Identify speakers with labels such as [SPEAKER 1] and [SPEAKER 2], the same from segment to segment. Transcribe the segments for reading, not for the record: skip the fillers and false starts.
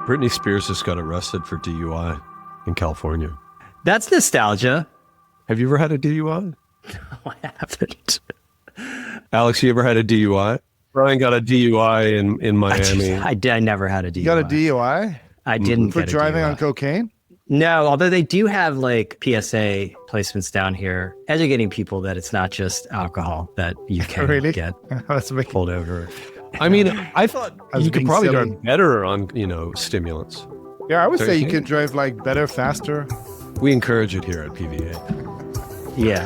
[SPEAKER 1] Britney Spears just got arrested for DUI in California.
[SPEAKER 2] That's nostalgia.
[SPEAKER 1] Have you ever had a DUI?
[SPEAKER 2] No, I haven't.
[SPEAKER 1] Alex, you ever had a DUI? Brian got a DUI in Miami.
[SPEAKER 2] I never had a DUI.
[SPEAKER 3] You got a DUI?
[SPEAKER 2] I didn't
[SPEAKER 3] For
[SPEAKER 2] get a
[SPEAKER 3] driving
[SPEAKER 2] DUI.
[SPEAKER 3] on cocaine?
[SPEAKER 2] No, although they do have like PSA placements down here educating people that it's not just alcohol that you can
[SPEAKER 3] Really?
[SPEAKER 2] get
[SPEAKER 3] That's making-
[SPEAKER 2] pulled over.
[SPEAKER 1] I mean, I thought
[SPEAKER 3] I was
[SPEAKER 1] you could
[SPEAKER 3] being
[SPEAKER 1] probably
[SPEAKER 3] silly.
[SPEAKER 1] drive better on, stimulants.
[SPEAKER 3] Yeah, I would say you
[SPEAKER 1] Okay.
[SPEAKER 3] could drive like better, faster.
[SPEAKER 1] We encourage it here at PVA.
[SPEAKER 2] Yeah.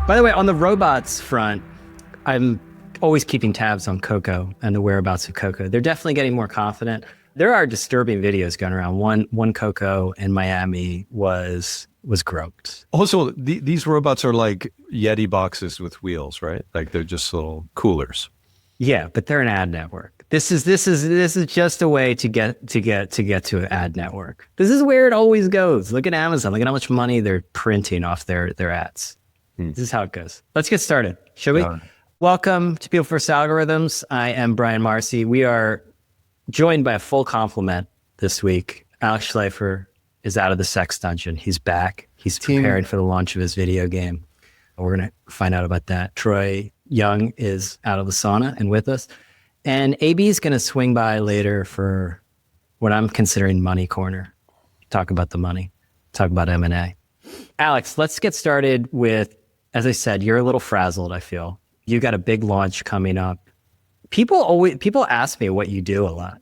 [SPEAKER 2] By the way, on the robots front, I'm always keeping tabs on Coco and the whereabouts of Coco. They're definitely getting more confident. There are disturbing videos going around. One Coco in Miami was groped.
[SPEAKER 1] Also, these robots are like Yeti boxes with wheels, right? Like they're just little coolers.
[SPEAKER 2] Yeah, but they're an ad network. This is just a way to get to an ad network. This is where it always goes. Look at Amazon. Look at how much money they're printing off their ads. This is how it goes. Let's get started, shall we?
[SPEAKER 1] Yeah.
[SPEAKER 2] Welcome to People First Algorithms. I am Brian Marcy. We are joined by a full complement this week. Alex Schleifer is out of the sex dungeon. He's back. He's preparing for the launch of his video game. We're going to find out about that. Troy Young is out of the sauna and with us. And AB is going to swing by later for what I'm considering money corner. Talk about the money. Talk about M&A. Alex, let's get started with, as I said, you're a little frazzled, I feel. You got a big launch coming up. People ask me what you do a lot.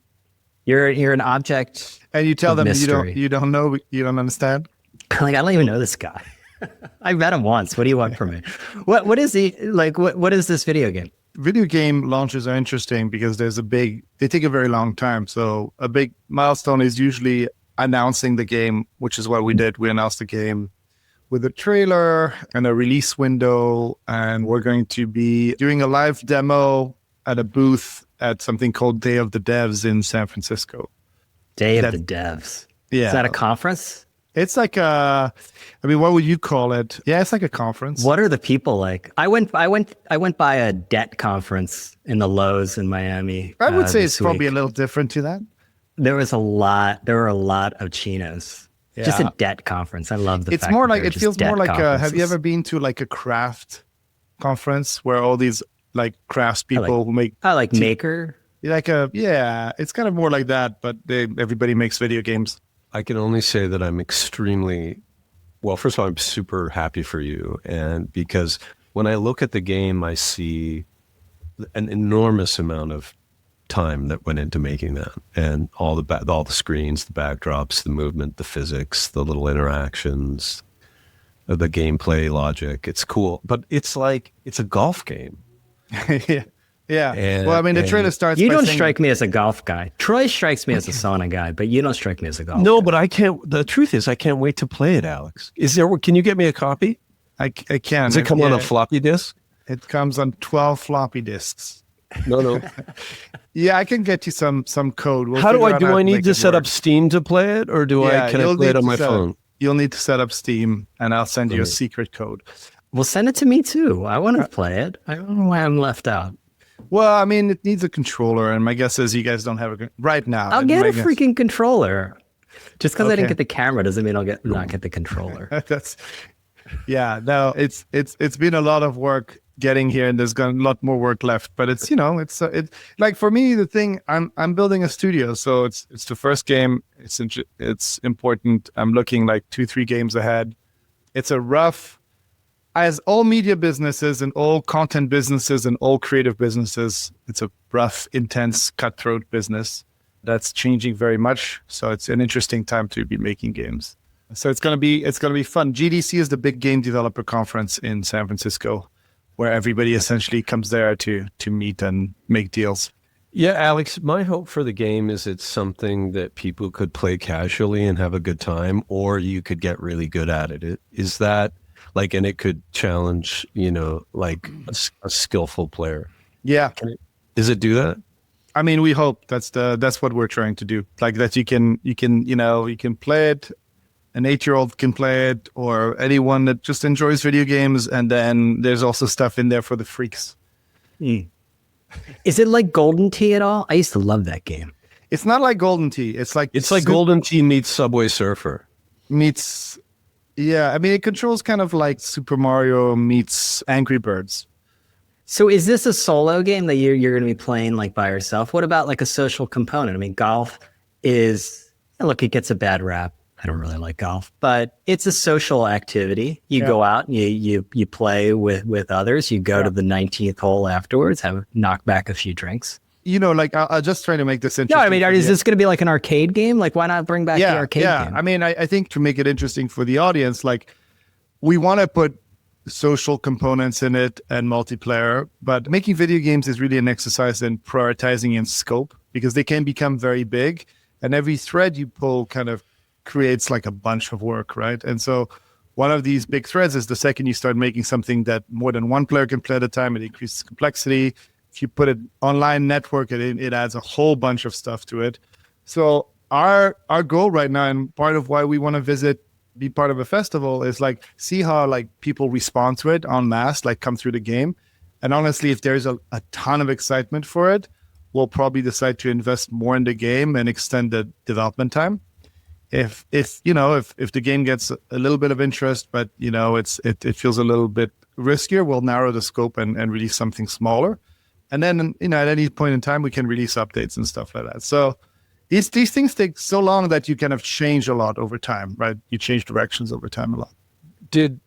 [SPEAKER 2] You're an object
[SPEAKER 3] And you tell
[SPEAKER 2] of
[SPEAKER 3] them
[SPEAKER 2] mystery.
[SPEAKER 3] you don't know, you don't understand.
[SPEAKER 2] Like, I don't even know this guy. I met him once. What do you want from me? What is he like? What is this video game?
[SPEAKER 3] Video game launches are interesting because they take a very long time. So a big milestone is usually announcing the game, which is what we did. We announced the game with a trailer and a release window, and we're going to be doing a live demo at a booth at something called Day of the Devs in San Francisco.
[SPEAKER 2] Day of the Devs.
[SPEAKER 3] Yeah.
[SPEAKER 2] Is that a conference?
[SPEAKER 3] It's like what would you call it? Yeah, it's like a conference.
[SPEAKER 2] What are the people like? I went by a debt conference in the Lowe's in Miami.
[SPEAKER 3] I would say
[SPEAKER 2] this
[SPEAKER 3] it's probably
[SPEAKER 2] week.
[SPEAKER 3] a little different to that.
[SPEAKER 2] There were a lot of chinos. Just
[SPEAKER 3] Yeah.
[SPEAKER 2] a debt conference. I love the
[SPEAKER 3] It's
[SPEAKER 2] fact
[SPEAKER 3] more
[SPEAKER 2] that
[SPEAKER 3] like,
[SPEAKER 2] they're
[SPEAKER 3] it
[SPEAKER 2] just
[SPEAKER 3] feels more
[SPEAKER 2] debt
[SPEAKER 3] like have you
[SPEAKER 2] conferences.
[SPEAKER 3] ever been to like a craft conference where all these like crafts people who make
[SPEAKER 2] I like Maker.
[SPEAKER 3] it's kind of more like that, but everybody makes video games.
[SPEAKER 1] I can only say that I'm first of all, I'm super happy for you. And because when I look at the game, I see an enormous amount of time that went into making that, and all the screens, the backdrops, the movement, the physics, the little interactions, the gameplay logic. It's cool, but it's like, it's a golf game.
[SPEAKER 3] Yeah.
[SPEAKER 1] And-
[SPEAKER 3] Well, I mean, the trailer starts.
[SPEAKER 2] You
[SPEAKER 3] by
[SPEAKER 2] don't
[SPEAKER 3] saying-
[SPEAKER 2] strike me as a golf guy. Troy strikes me as a sauna guy, but you don't strike me as a golf
[SPEAKER 1] No,
[SPEAKER 2] guy.
[SPEAKER 1] but I can't. The truth is, I can't wait to play it, Alex. Can you get me a copy?
[SPEAKER 3] I can.
[SPEAKER 1] Does it come on a floppy disk?
[SPEAKER 3] It comes on 12 floppy disks.
[SPEAKER 1] No.
[SPEAKER 3] Yeah, I can get you some code. We'll
[SPEAKER 1] How do
[SPEAKER 3] figure
[SPEAKER 1] I
[SPEAKER 3] out
[SPEAKER 1] do?
[SPEAKER 3] how
[SPEAKER 1] I need
[SPEAKER 3] make
[SPEAKER 1] to
[SPEAKER 3] it
[SPEAKER 1] set
[SPEAKER 3] work.
[SPEAKER 1] up Steam to play it, or can I
[SPEAKER 3] you'll
[SPEAKER 1] play it
[SPEAKER 3] need
[SPEAKER 1] on
[SPEAKER 3] to
[SPEAKER 1] my
[SPEAKER 3] set up-
[SPEAKER 1] phone?
[SPEAKER 3] You'll need to set up Steam, and I'll send you a
[SPEAKER 1] Okay.
[SPEAKER 3] secret code.
[SPEAKER 2] Well, send it to me too. I want to play it. I don't know why I'm left out.
[SPEAKER 3] Well, I mean, it needs a controller, and my guess is you guys don't have right now.
[SPEAKER 2] I'll
[SPEAKER 3] And
[SPEAKER 2] get
[SPEAKER 3] my
[SPEAKER 2] a
[SPEAKER 3] guess-
[SPEAKER 2] freaking controller. Just because I didn't
[SPEAKER 3] Okay.
[SPEAKER 2] get the camera doesn't mean I'll not get the controller.
[SPEAKER 3] No, it's been a lot of work getting here, and there's got a lot more work left. But it's like, for me, the thing, I'm building a studio, so it's the first game. It's important. I'm looking like 2-3 games ahead. It's a rough, as all media businesses and all content businesses and all creative businesses, it's a rough, intense, cutthroat business that's changing very much. So it's an interesting time to be making games. So it's gonna be fun. GDC is the big game developer conference in San Francisco, where everybody essentially comes there to meet and make deals.
[SPEAKER 1] Yeah, Alex, my hope for the game is it's something that people could play casually and have a good time, or you could get really good at it. Is that like, and it could challenge, like a skillful player.
[SPEAKER 3] Yeah.
[SPEAKER 1] Does it do that?
[SPEAKER 3] I mean, we hope that's what we're trying to do. Like that you can play it an 8-year-old can play it, or anyone that just enjoys video games. And then there's also stuff in there for the freaks.
[SPEAKER 2] Is it like Golden Tee at all? I used to love that game.
[SPEAKER 3] It's not like Golden Tee. It's like
[SPEAKER 1] Golden Tee meets Subway Surfer.
[SPEAKER 3] Yeah, I mean, it controls kind of like Super Mario meets Angry Birds.
[SPEAKER 2] So is this a solo game that you're going to be playing like by yourself? What about like a social component? I mean, golf is, look, it gets a bad rap. I don't really like golf, but it's a social activity. You go out and you play with others. You go to the 19th hole afterwards, knock back a few drinks.
[SPEAKER 3] Like I'll just try to make this interesting.
[SPEAKER 2] No, I mean, is this going to be like an arcade game? Like, why not bring back the arcade game?
[SPEAKER 3] I mean, I think to make it interesting for the audience, like we want to put social components in it and multiplayer, but making video games is really an exercise in prioritizing in scope, because they can become very big, and every thread you pull kind of creates like a bunch of work, right? And so one of these big threads is the second you start making something that more than one player can play at a time, it increases complexity. If you put it online network, it adds a whole bunch of stuff to it. So our goal right now, and part of why we want to be part of a festival, is like see how like people respond to it en masse, like come through the game. And honestly, if there's a ton of excitement for it, we'll probably decide to invest more in the game and extend the development time. If the game gets a little bit of interest, but it feels a little bit riskier, we'll narrow the scope and release something smaller. And then at any point in time, we can release updates and stuff like that. So these things take so long that you kind of change a lot over time, right? You change directions over time a lot.
[SPEAKER 1] Did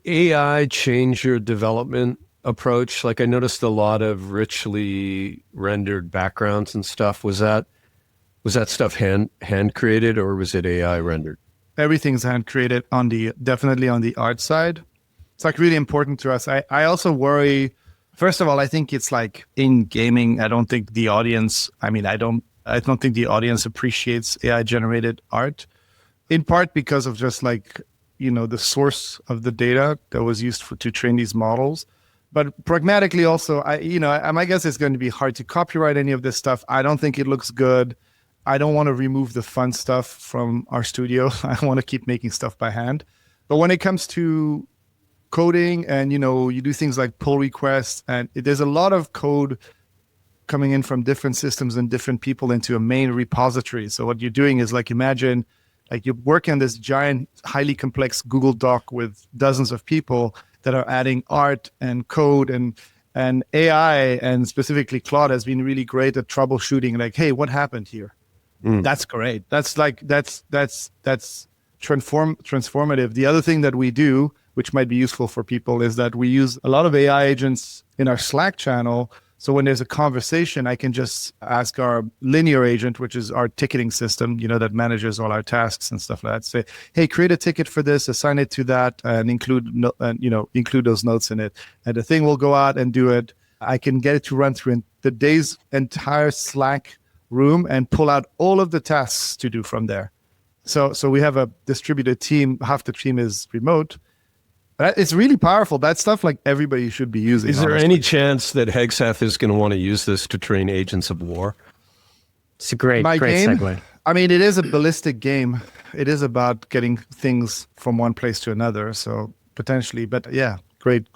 [SPEAKER 1] AI change your development approach? Like I noticed a lot of richly rendered backgrounds and stuff. Was that stuff hand created, or was it AI rendered?
[SPEAKER 3] Everything's hand created definitely on the art side. It's like really important to us. I also worry. First of all, I think it's like in gaming, I don't think the audience appreciates AI generated art, in part because of just like, the source of the data that was used to train these models. But pragmatically also, my guess is going to be hard to copyright any of this stuff. I don't think it looks good. I don't want to remove the fun stuff from our studio. I want to keep making stuff by hand. But when it comes to coding and, you do things like pull requests, and there's a lot of code coming in from different systems and different people into a main repository. So what you're doing is like, imagine like you're working on this giant, highly complex Google Doc with dozens of people that are adding art and code, and AI, and specifically Claude has been really great at troubleshooting. Like, hey, what happened here? That's great. That's transformative. The other thing that we do, which might be useful for people, is that we use a lot of AI agents in our Slack channel. So when there's a conversation, I can just ask our linear agent, which is our ticketing system, that manages all our tasks and stuff like that. Say, hey, create a ticket for this, assign it to that, and include those notes in it. And the thing will go out and do it. I can get it to run through the day's entire Slack room and pull out all of the tasks to do from there. So we have a distributed team. Half the team is remote. It's really powerful. That stuff, like, everybody should be using.
[SPEAKER 1] Is there any chance that Hegseth is going to want to use this to train agents of war?
[SPEAKER 2] It's a great
[SPEAKER 3] game,
[SPEAKER 2] segue.
[SPEAKER 3] I mean, it is a ballistic game. It is about getting things from one place to another. So potentially, but yeah, great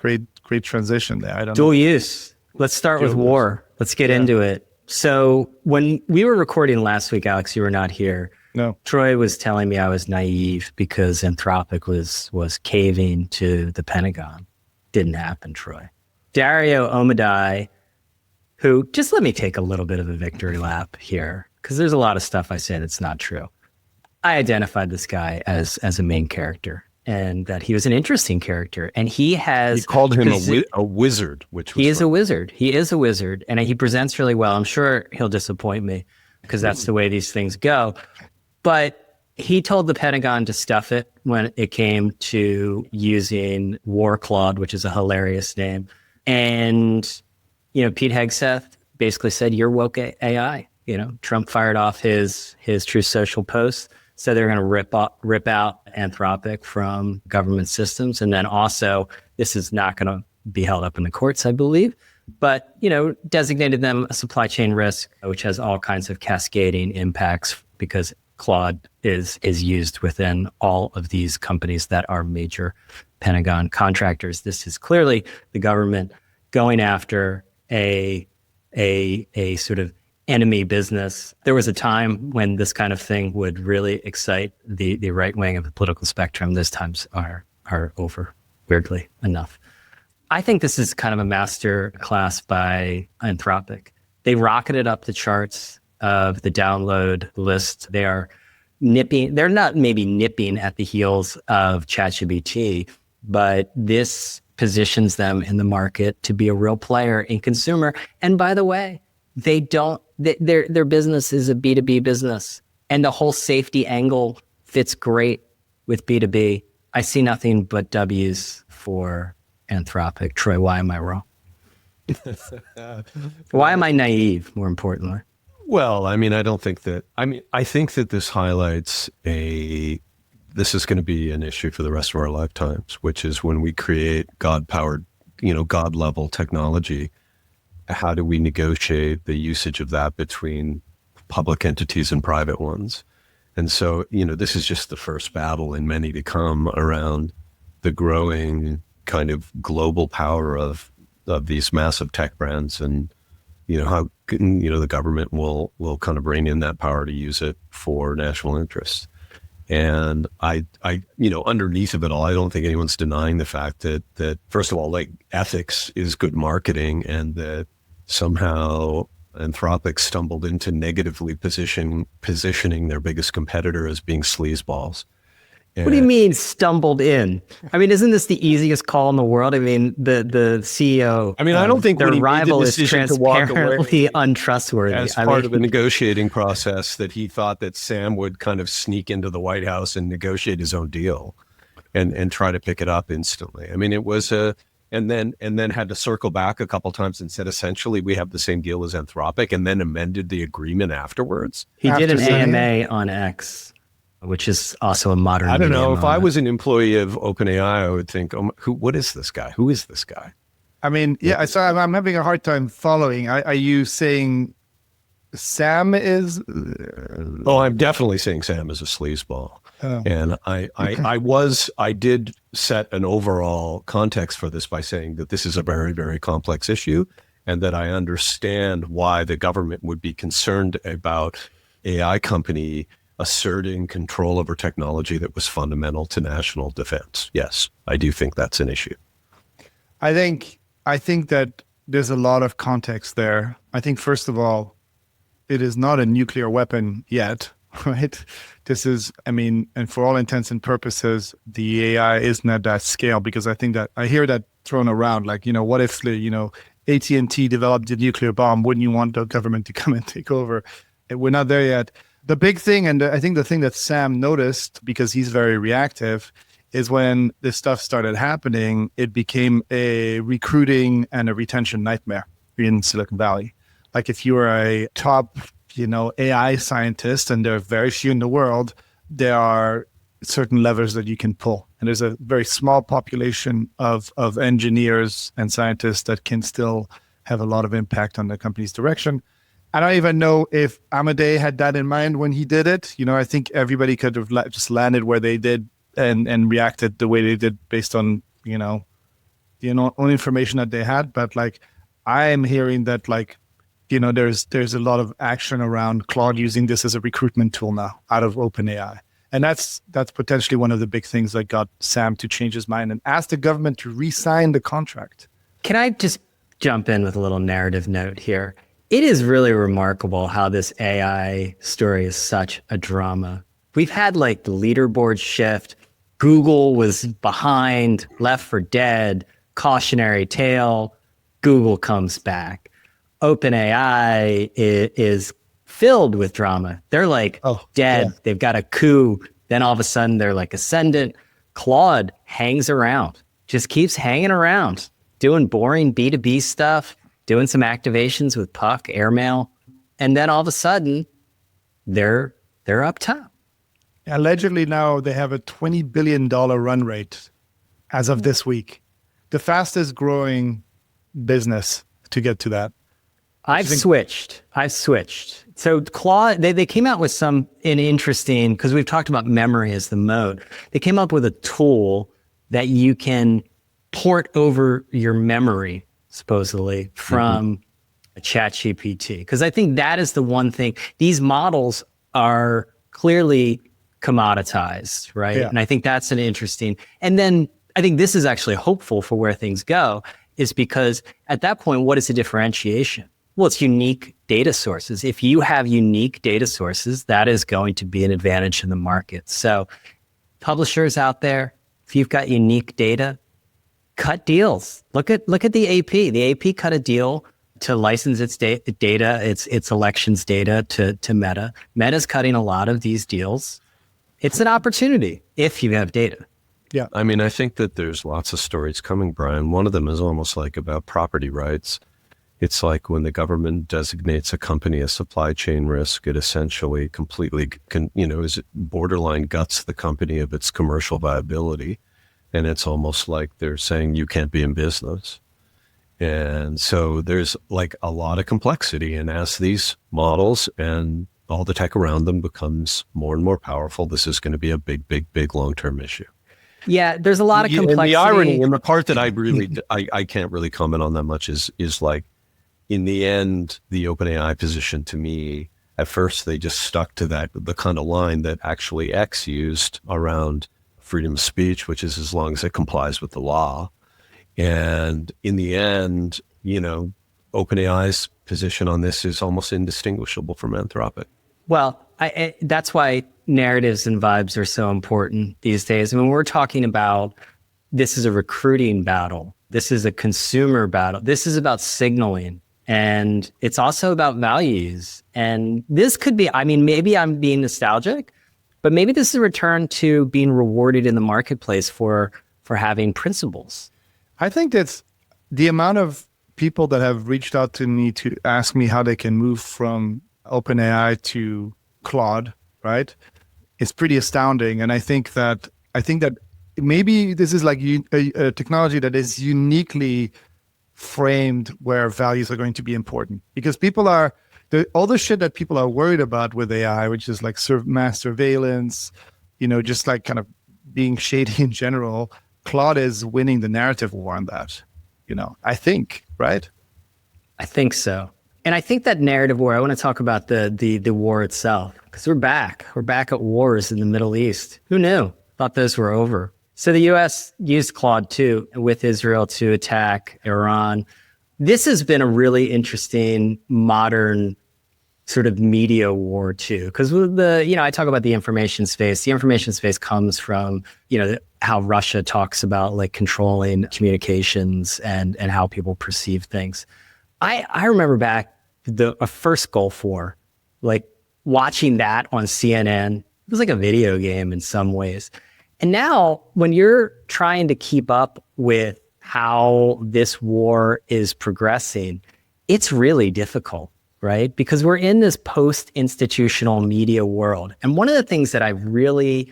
[SPEAKER 3] transition there. I don't
[SPEAKER 2] Dual
[SPEAKER 3] know.
[SPEAKER 2] use. Let's start with war. Let's get into it. So when we were recording last week, Alex, you were not here.
[SPEAKER 3] No.
[SPEAKER 2] Troy was telling me I was naive because Anthropic was caving to the Pentagon. Didn't happen, Troy. Dario Amodei, who, just let me take a little bit of a victory lap here, because there's a lot of stuff I say that's not true. I identified this guy as a main character, and that he was an interesting character. And he
[SPEAKER 1] called him a wizard, which was
[SPEAKER 2] He is a wizard. He is a wizard, and he presents really well. I'm sure he'll disappoint me because that's the way these things go. But he told the Pentagon to stuff it when it came to using War Claude, which is a hilarious name. And, Pete Hegseth basically said, you're woke AI. Trump fired off his Truth Social post. So they're going to rip out Anthropic from government systems. And then also, this is not going to be held up in the courts, I believe. But, designated them a supply chain risk, which has all kinds of cascading impacts because Claude is used within all of these companies that are major Pentagon contractors. This is clearly the government going after a sort of enemy business. There was a time when this kind of thing would really excite the right wing of the political spectrum. Those times are over, weirdly enough. I think this is kind of a master class by Anthropic. They rocketed up the charts of the download list. They are nipping, they're not maybe nipping at the heels of ChatGPT, but this positions them in the market to be a real player in consumer. And by the way, their business is a B2B business, and the whole safety angle fits great with B2B. I see nothing but W's for Anthropic. Troy, why am I wrong? Why am I naive, more importantly?
[SPEAKER 1] Well, I mean, I think that this highlights this is going to be an issue for the rest of our lifetimes, which is when we create God-powered, God-level technology, how do we negotiate the usage of that between public entities and private ones? And so, this is just the first battle in many to come around the growing kind of global power of these massive tech brands, and how the government will kind of rein in that power to use it for national interests. And I underneath of it all, I don't think anyone's denying the fact that first of all, like, ethics is good marketing, and that somehow Anthropic stumbled into negatively positioning their biggest competitor as being sleazeballs.
[SPEAKER 2] What do you mean stumbled in? I mean, isn't this the easiest call in the world? I mean, the CEO.
[SPEAKER 1] I mean, I don't think
[SPEAKER 2] their
[SPEAKER 1] when he
[SPEAKER 2] rival
[SPEAKER 1] made the
[SPEAKER 2] is
[SPEAKER 1] decision to walk
[SPEAKER 2] transparently
[SPEAKER 1] away
[SPEAKER 2] untrustworthy.
[SPEAKER 1] as part of a negotiating process, that he thought that Sam would kind of sneak into the White House and negotiate his own deal, and try to pick it up instantly. I mean, it was and then had to circle back a couple times and said, essentially, we have the same deal as Anthropic, and then amended the agreement afterwards.
[SPEAKER 2] He did an AMA on X, which is also a modern.
[SPEAKER 1] I don't know. If
[SPEAKER 2] moment.
[SPEAKER 1] I was an employee of OpenAI, I would think, what is this guy? Who is this guy?
[SPEAKER 3] I mean, yeah, so I'm having a hard time following. Are you saying Sam is?
[SPEAKER 1] I'm definitely saying Sam is a sleazeball. Oh. And I did set an overall context for this by saying that this is a very, very complex issue, and that I understand why the government would be concerned about AI company asserting control over technology that was fundamental to national defense. Yes, I do think that's an issue.
[SPEAKER 3] I think that there's a lot of context there. I think, first of all, it is not a nuclear weapon yet, right? This is, and for all intents and purposes, the AI isn't at that scale, because I think that I hear that thrown around, like, what if AT&T developed a nuclear bomb? Wouldn't you want the government to come and take over? We're not there yet. The big thing, and I think the thing that Sam noticed, because he's very reactive, is when this stuff started happening, it became a recruiting and a retention nightmare in Silicon Valley. Like, if you were a top, AI scientist, and there are very few in the world, there are certain levers that you can pull. And there's a very small population of engineers and scientists that can still have a lot of impact on the company's direction. I don't even know if Amodei had that in mind when he did it. I think everybody could have just landed where they did and reacted the way they did based on, the own information that they had. But like, I am hearing that, like, there's a lot of action around Claude using this as a recruitment tool now out of OpenAI. And that's potentially one of the big things that got Sam to change his mind and ask the government to re-sign the contract.
[SPEAKER 2] Can I just jump in with a little narrative note here? It is really remarkable how this AI story is such a drama. We've had like the leaderboard shift. Google was behind, left for dead, cautionary tale. Google comes back. OpenAI is filled with drama. They're like dead. Yeah. They've got a coup. Then all of a sudden they're like ascendant. Claude hangs around, just keeps hanging around, doing boring B2B stuff, doing some activations with Puck, Airmail. And then all of a sudden they're up top.
[SPEAKER 3] Allegedly now they have a $20 billion run rate as of this week. The fastest growing business to get to that.
[SPEAKER 2] I've switched. So Claude, they came out with an interesting, because we've talked about memory as the mode. They came up with a tool that you can port over your memory, supposedly, from a ChatGPT. Because I think that is the one thing. These models are clearly commoditized, right?
[SPEAKER 3] Yeah.
[SPEAKER 2] And I think that's an interesting, and then I think this is actually hopeful for where things go, is because at that point, what is the differentiation? Well, it's unique data sources. If you have unique data sources, that is going to be an advantage in the market. So publishers out there, if you've got unique data, cut deals. Look at the AP. The AP cut a deal to license its data, its elections data to Meta. Meta's cutting a lot of these deals. It's an opportunity if you have data.
[SPEAKER 3] Yeah.
[SPEAKER 1] I mean, I think that there's lots of stories coming, Brian. One of them is almost like about property rights. It's like when the government designates a company a supply chain risk, it essentially completely is borderline guts the company of its commercial viability. And it's almost like they're saying you can't be in business. And so there's like a lot of complexity. And as these models and all the tech around them becomes more and more powerful, this is going to be a big, big, big long-term issue.
[SPEAKER 2] Yeah, there's a lot of complexity.
[SPEAKER 1] And the irony, and the part that I can't really comment on that much is like, in the end, the OpenAI position to me, at first they just stuck to the kind of line that actually X used around freedom of speech, which is as long as it complies with the law. And in the end, OpenAI's position on this is almost indistinguishable from Anthropic.
[SPEAKER 2] Well, that's why narratives and vibes are so important these days. I mean, we're talking about, this is a recruiting battle. This is a consumer battle. This is about signaling. And it's also about values. And this could be, I mean, maybe I'm being nostalgic, but maybe this is a return to being rewarded in the marketplace for having principles.
[SPEAKER 3] I think that's the amount of people that have reached out to me to ask me how they can move from OpenAI to Claude, right? It's pretty astounding. And I think that maybe this is like a technology that is uniquely framed where values are going to be important, because people are all the shit that people are worried about with AI, which is like mass surveillance, just like kind of being shady in general. Claude is winning the narrative war on that, I think, right?
[SPEAKER 2] I think so. And I think that narrative war, I want to talk about the war itself, because we're back at wars in the Middle East. Who knew? Thought those were over. So the U.S. used Claude 2 with Israel to attack Iran. This has been a really interesting modern sort of media war too, because I talk about the information space. The information space comes from, how Russia talks about like controlling communications and how people perceive things. I remember back a first Gulf War, like watching that on CNN. It was like a video game in some ways. And now when you're trying to keep up with how this war is progressing, it's really difficult, right? Because we're in this post-institutional media world. And one of the things that I've really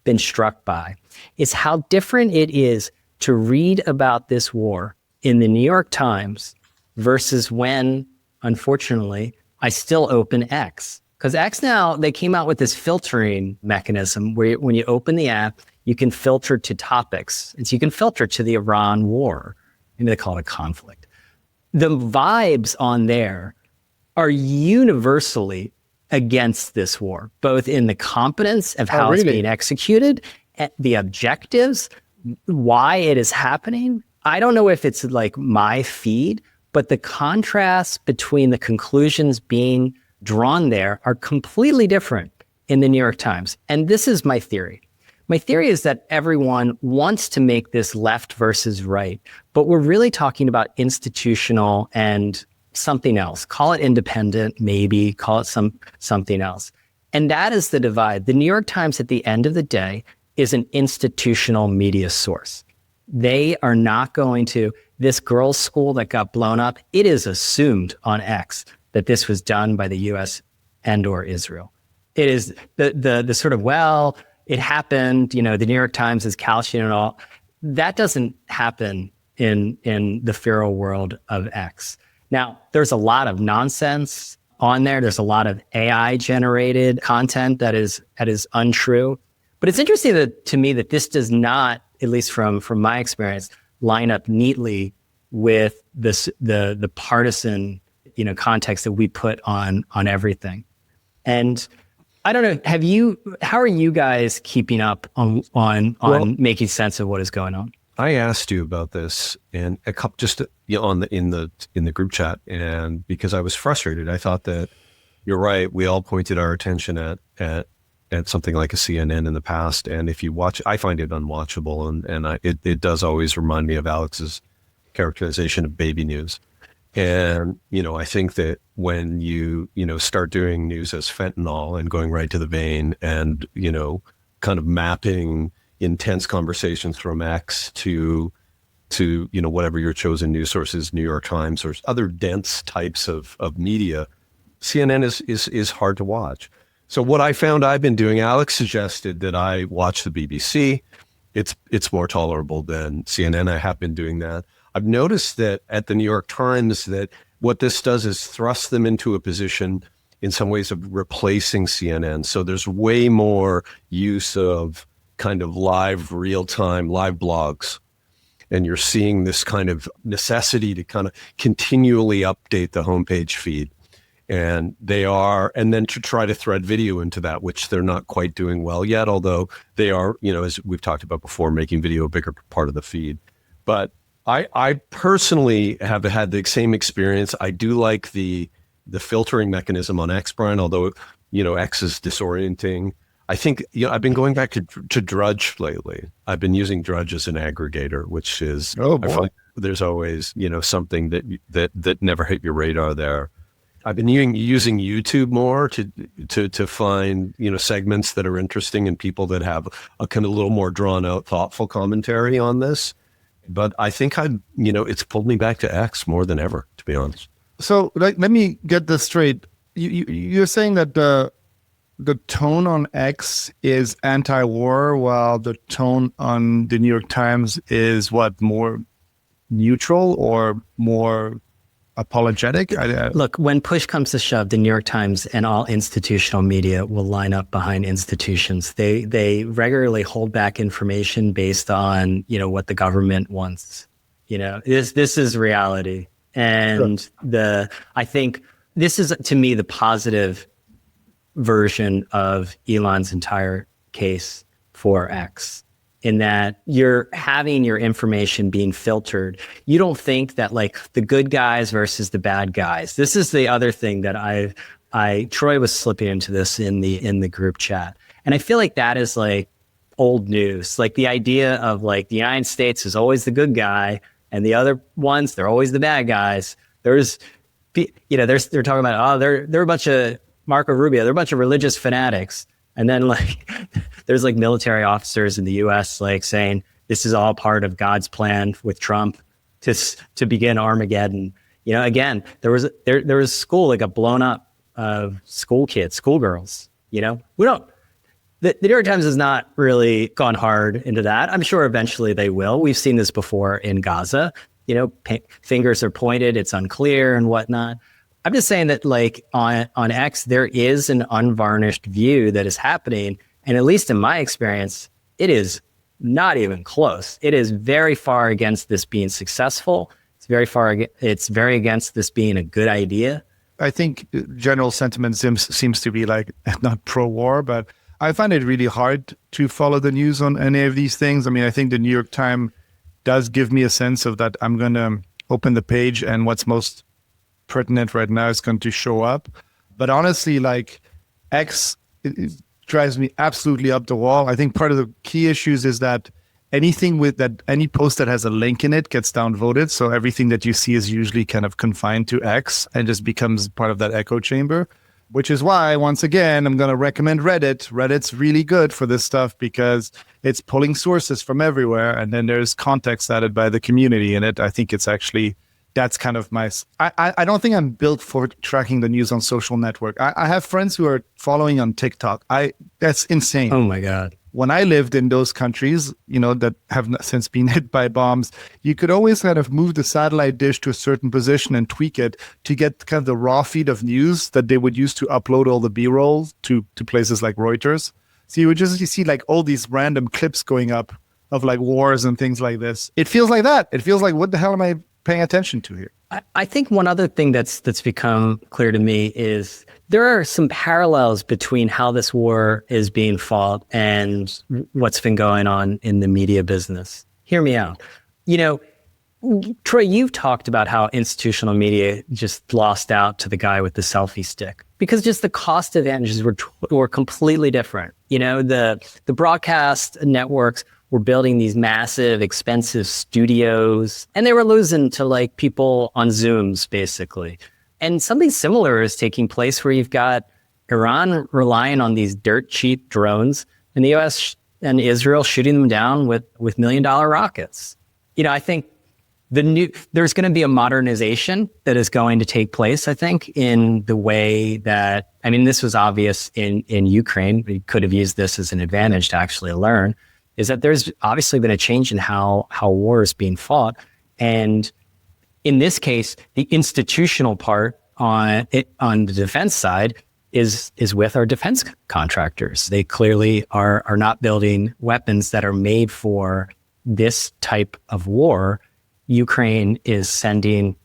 [SPEAKER 2] been struck by is how different it is to read about this war in the New York Times versus when, unfortunately, I still open X. Because X now, they came out with this filtering mechanism where when you open the app, you can filter to topics. And so you can filter to the Iran war. Maybe they call it a conflict. The vibes on there are universally against this war, both in the competence of how it's being executed, the objectives, why it is happening. I don't know if it's like my feed, but the contrast between the conclusions being drawn there are completely different in the New York Times. And this is my theory. My theory is that everyone wants to make this left versus right, but we're really talking about institutional and something else. Call it independent, maybe, call it something else. And that is the divide. The New York Times, at the end of the day, is an institutional media source. They are not going to, this girls' school that got blown up, it is assumed on X that this was done by the US and or Israel. It is the sort of, well, it happened, the New York Times is couching and all. That doesn't happen in the feral world of X. Now, there's a lot of nonsense on there. There's a lot of AI generated content that is untrue. But it's interesting to me that this does not, at least from my experience, line up neatly with the partisan, context that we put on everything. And I don't know, how are you guys keeping up on making sense of what is going on?
[SPEAKER 1] I asked you about this and a couple just in the group chat, and because I was frustrated, I thought that you're right. We all pointed our attention at something like a CNN in the past, and if you watch, I find it unwatchable, and it does always remind me of Alex's characterization of baby news. And I think that when you start doing news as fentanyl and going right to the vein, and kind of mapping intense conversations from X to whatever your chosen news source is, New York Times or other dense types of media, CNN is hard to watch. So what I found I've been doing, Alex suggested that I watch the BBC. It's more tolerable than CNN. I have been doing that. I've noticed that at the New York Times that what this does is thrust them into a position in some ways of replacing CNN. So there's way more use of kind of live, real-time, live blogs. And you're seeing this kind of necessity to kind of continually update the homepage feed. And then to try to thread video into that, which they're not quite doing well yet, although they are, as we've talked about before, making video a bigger part of the feed. But I personally have had the same experience. I do like the filtering mechanism on X, Brian, although, X is disorienting. I think, I've been going back to Drudge lately. I've been using Drudge as an aggregator, which is, I find there's always, something that never hit your radar there. I've been using YouTube more to find, segments that are interesting and people that have a kind of little more drawn out, thoughtful commentary on this. But I think it's pulled me back to X more than ever, to be honest.
[SPEAKER 3] So let me get this straight. You're saying that the tone on X is anti-war, while the tone on the New York Times is more neutral or more apologetic?
[SPEAKER 2] Look, when push comes to shove, the New York Times and all institutional media will line up behind institutions. They regularly hold back information based on, what the government wants. This is reality. And sure. I think this is, to me, the positive version of Elon's entire case for X, in that you're having your information being filtered. You don't think that the good guys versus the bad guys. This is the other thing that Troy was slipping into this in the group chat. And I feel like that is old news. The idea of the United States is always the good guy and the other ones, they're always the bad guys. They're talking about, they're a bunch of Marco Rubio, they're a bunch of religious fanatics. And then there's military officers in the US saying this is all part of God's plan with Trump to begin Armageddon. Again, there was a school got blown up of schoolgirls. The New York Times has not really gone hard into that. I'm sure eventually they will. We've seen this before in Gaza. Fingers are pointed, it's unclear and whatnot. I'm just saying that on X, there is an unvarnished view that is happening. And at least in my experience, it is not even close. It is very far against this being successful. It's very against this being a good idea.
[SPEAKER 3] I think general sentiment seems to be not pro-war, but I find it really hard to follow the news on any of these things. I mean, I think the New York Times does give me a sense of that I'm going to open the page and what's most pertinent right now is going to show up. But honestly, X, it drives me absolutely up the wall. I think part of the key issues is that any post that has a link in it gets downvoted. So everything that you see is usually kind of confined to X and just becomes part of that echo chamber, which is why, once again, I'm going to recommend Reddit. Reddit's really good for this stuff because it's pulling sources from everywhere. And then there's context added by the community in it. I think it's actually, that's kind of I don't think I'm built for tracking the news on social network. I have friends who are following on TikTok. That's insane.
[SPEAKER 2] Oh my God.
[SPEAKER 3] when I lived in those countries, that have since been hit by bombs, you could always kind of move the satellite dish to a certain position and tweak it to get kind of the raw feed of news that they would use to upload all the B-roll to places like Reuters. So you see like all these random clips going up of like wars and things like this. It feels like that. It feels like, what the hell am I paying attention to here?
[SPEAKER 2] I think one other thing that's become clear to me is there are some parallels between how this war is being fought and what's been going on in the media business. Hear me out. Troy, you've talked about how institutional media just lost out to the guy with the selfie stick because just the cost advantages were completely different. The broadcast networks were building these massive, expensive studios, and they were losing to like people on Zooms, basically. And something similar is taking place where you've got Iran relying on these dirt cheap drones and the US and Israel shooting them down with $1 million rockets. I think there's going to be a modernization that is going to take place, I think, in the way that, this was obvious in Ukraine. We could have used this as an advantage to actually learn, is that there's obviously been a change in how war is being fought. And in this case, the institutional part on the defense side is with our defense contractors. They clearly are not building weapons that are made for this type of war. Ukraine is sending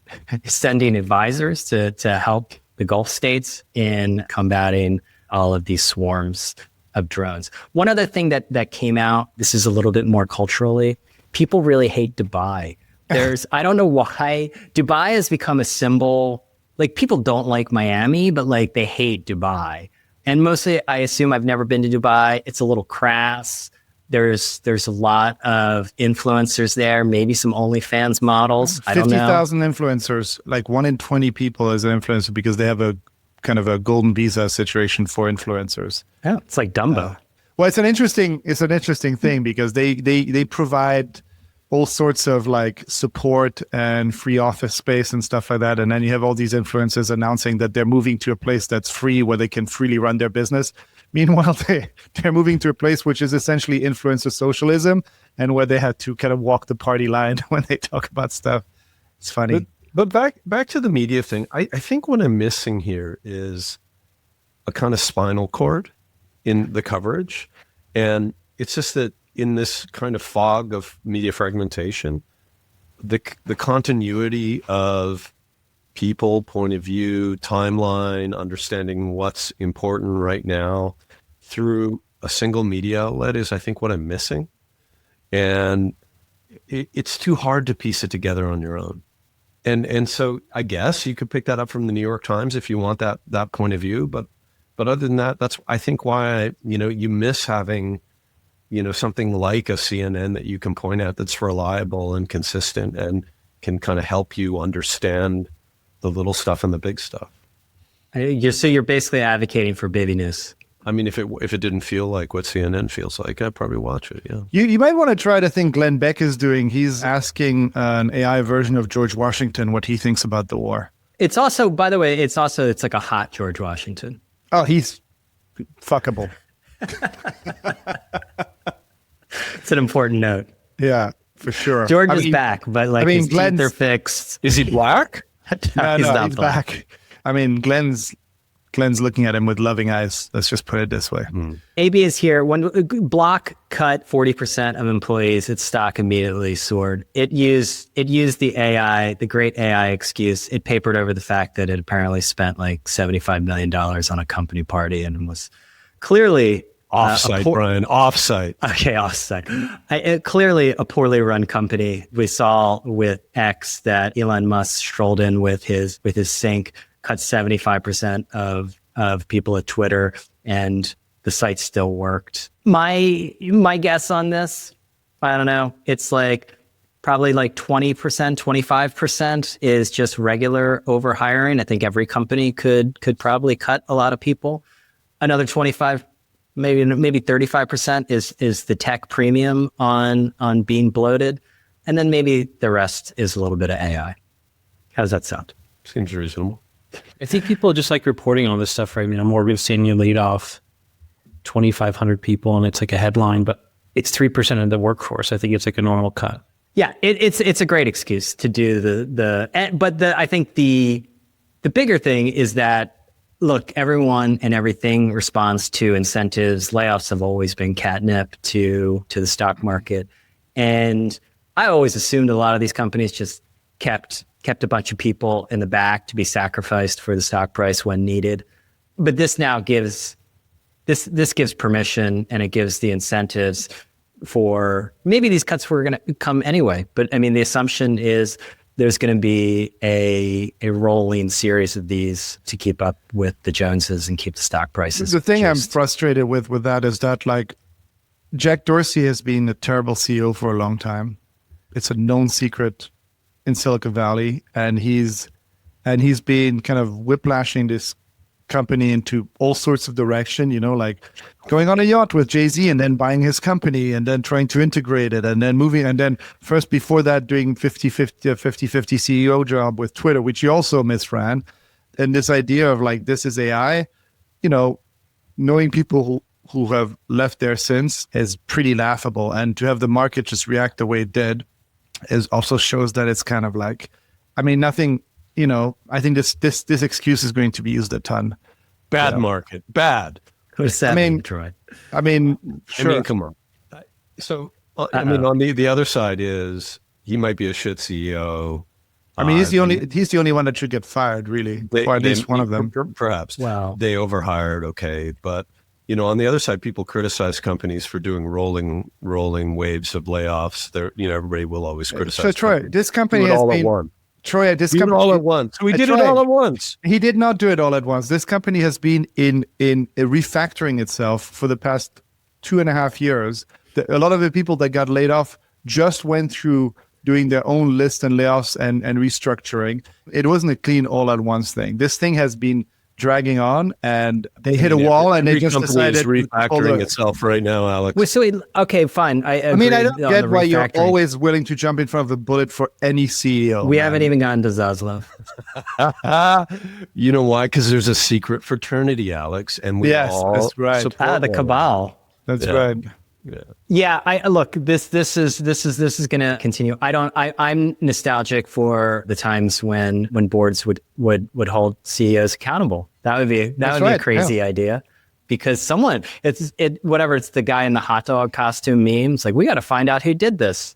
[SPEAKER 2] advisors to help the Gulf states in combating all of these swarms of drones. One other thing that came out, this is a little bit more culturally, people really hate Dubai. I don't know why, Dubai has become a symbol. Like, people don't like Miami, but like they hate Dubai. And mostly, I assume, I've never been to Dubai. It's a little crass. There's a lot of influencers there, maybe some OnlyFans models. I don't know.
[SPEAKER 3] 50,000 influencers, like 1 in 20 people is an influencer because they have a kind of a golden visa situation for influencers.
[SPEAKER 2] Yeah, it's like Dumbo.
[SPEAKER 3] Well, it's an interesting thing because they provide all sorts of like support and free office space and stuff like that. And then you have all these influencers announcing that they're moving to a place that's free where they can freely run their business. Meanwhile, they're moving to a place which is essentially influencer socialism and where they had to kind of walk the party line when they talk about stuff. It's funny.
[SPEAKER 1] But back to the media thing, I think what I'm missing here is a kind of spinal cord in the coverage. And it's just that in this kind of fog of media fragmentation, the continuity of people, point of view, timeline, understanding what's important right now through a single media outlet is, I think, what I'm missing. And it's too hard to piece it together on your own. And so I guess you could pick that up from the New York Times if you want that point of view. But other than that, that's, I think, why, you miss having, something like a CNN that you can point at that's reliable and consistent and can kind of help you understand the little stuff and the big stuff.
[SPEAKER 2] So you're basically advocating for baby news.
[SPEAKER 1] If it didn't feel like what CNN feels like, I'd probably watch it. Yeah.
[SPEAKER 3] You might want to try the thing Glenn Beck is doing. He's asking an AI version of George Washington what he thinks about the war.
[SPEAKER 2] It's also, by the way, it's like a hot George Washington.
[SPEAKER 3] Oh, he's fuckable.
[SPEAKER 2] It's an important note.
[SPEAKER 3] Yeah, for sure.
[SPEAKER 2] George is back, but like his teeth are fixed.
[SPEAKER 1] Is he black?
[SPEAKER 3] No, he's back. Glenn's looking at him with loving eyes. Let's just put it this way.
[SPEAKER 2] AB is here. When Block cut 40% of employees, its stock immediately soared. It used the AI, the great AI excuse. It papered over the fact that it apparently spent like $75 million on a company party and was clearly
[SPEAKER 1] offsite, Brian. Offsite.
[SPEAKER 2] Okay, offsite. Clearly a poorly run company. We saw with X that Elon Musk strolled in with his sink, cut 75% of people at Twitter, and the site still worked. My guess on this, I don't know. It's like probably like 20%, 25% is just regular overhiring. I think every company could probably cut a lot of people. Another 25, maybe 35% is the tech premium on being bloated. And then maybe the rest is a little bit of AI. How does that sound?
[SPEAKER 1] Seems reasonable.
[SPEAKER 4] I think people just like reporting on this stuff, right? Morgan Stanley laid off 2,500 people, and it's like a headline, but it's 3% of the workforce. I think it's like a normal cut.
[SPEAKER 2] Yeah, it's a great excuse to do but I think the bigger thing is that, look, everyone and everything responds to incentives. Layoffs have always been catnip to the stock market. And I always assumed a lot of these companies just kept a bunch of people in the back to be sacrificed for the stock price when needed. But this now gives permission, and it gives the incentives for maybe these cuts were going to come anyway. But I mean, the assumption is there's going to be a rolling series of these to keep up with the Joneses and keep the stock prices.
[SPEAKER 3] The thing I'm frustrated with that is that, like, Jack Dorsey has been a terrible CEO for a long time. It's a known secret in Silicon Valley, and he's been kind of whiplashing this company into all sorts of direction, like going on a yacht with Jay-Z and then buying his company and then trying to integrate it and then moving, and then first before that doing 50-50 CEO job with Twitter, which he also misran. And this idea of like, this is AI, knowing people who have left there since is pretty laughable. And to have the market just react the way it did also shows that it's kind of like, I mean, nothing, I think this excuse is going to be used a ton.
[SPEAKER 1] Bad market, bad.
[SPEAKER 2] What does that mean, Troy?
[SPEAKER 3] Sure.
[SPEAKER 1] I mean, come on. So, I mean, on the other side is he might be a shit CEO.
[SPEAKER 3] I mean, he's the only one that should get fired, really, or at least one of them.
[SPEAKER 1] Perhaps.
[SPEAKER 2] Wow.
[SPEAKER 1] They overhired, okay, but on the other side, people criticize companies for doing rolling waves of layoffs. Everybody will always criticize.
[SPEAKER 3] So, Troy, this company has been. Troy, this company
[SPEAKER 1] all at once. We did it all at once.
[SPEAKER 3] He did not do it all at once. This company has been in refactoring itself for the past 2.5 years. A lot of the people that got laid off just went through doing their own list and layoffs and restructuring. It wasn't a clean all at once thing. This thing has been dragging on, and they hit a wall, and they just decided
[SPEAKER 1] refactoring itself right now, Alex.
[SPEAKER 2] Well, okay, fine. I
[SPEAKER 3] don't get why you're always willing to jump in front of the bullet for any CEO.
[SPEAKER 2] We haven't even gotten to Zaslav.
[SPEAKER 1] You know why? Because there's a secret fraternity, Alex, and we all
[SPEAKER 3] that's right.
[SPEAKER 2] The cabal.
[SPEAKER 3] That's right.
[SPEAKER 2] Yeah. I look. This is going to continue. I'm nostalgic for the times when boards would hold CEOs accountable. That would be a crazy idea, because it's the guy in the hot dog costume memes. Like, we got to find out who did this.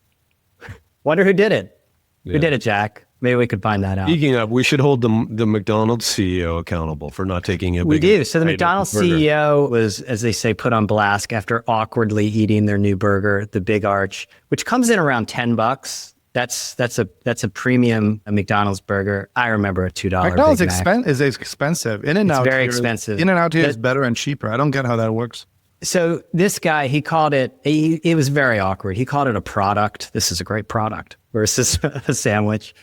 [SPEAKER 2] Wonder who did it. Yeah. Who did it, Jack? Maybe we could find that out.
[SPEAKER 1] Speaking of, we should hold the McDonald's CEO accountable for not taking a big.
[SPEAKER 2] We do. So the McDonald's CEO was, as they say, put on blast after awkwardly eating their new burger, the Big Arch, which comes in around $10. That's a premium McDonald's burger. I remember a $2
[SPEAKER 3] McDonald's
[SPEAKER 2] Big Mac.
[SPEAKER 3] is expensive. In-N-Out,
[SPEAKER 2] very expensive.
[SPEAKER 3] In-N-Out here is better and cheaper. I don't get how that works.
[SPEAKER 2] So this guy, he called it. It was very awkward. He called it a product. This is a great product versus a sandwich.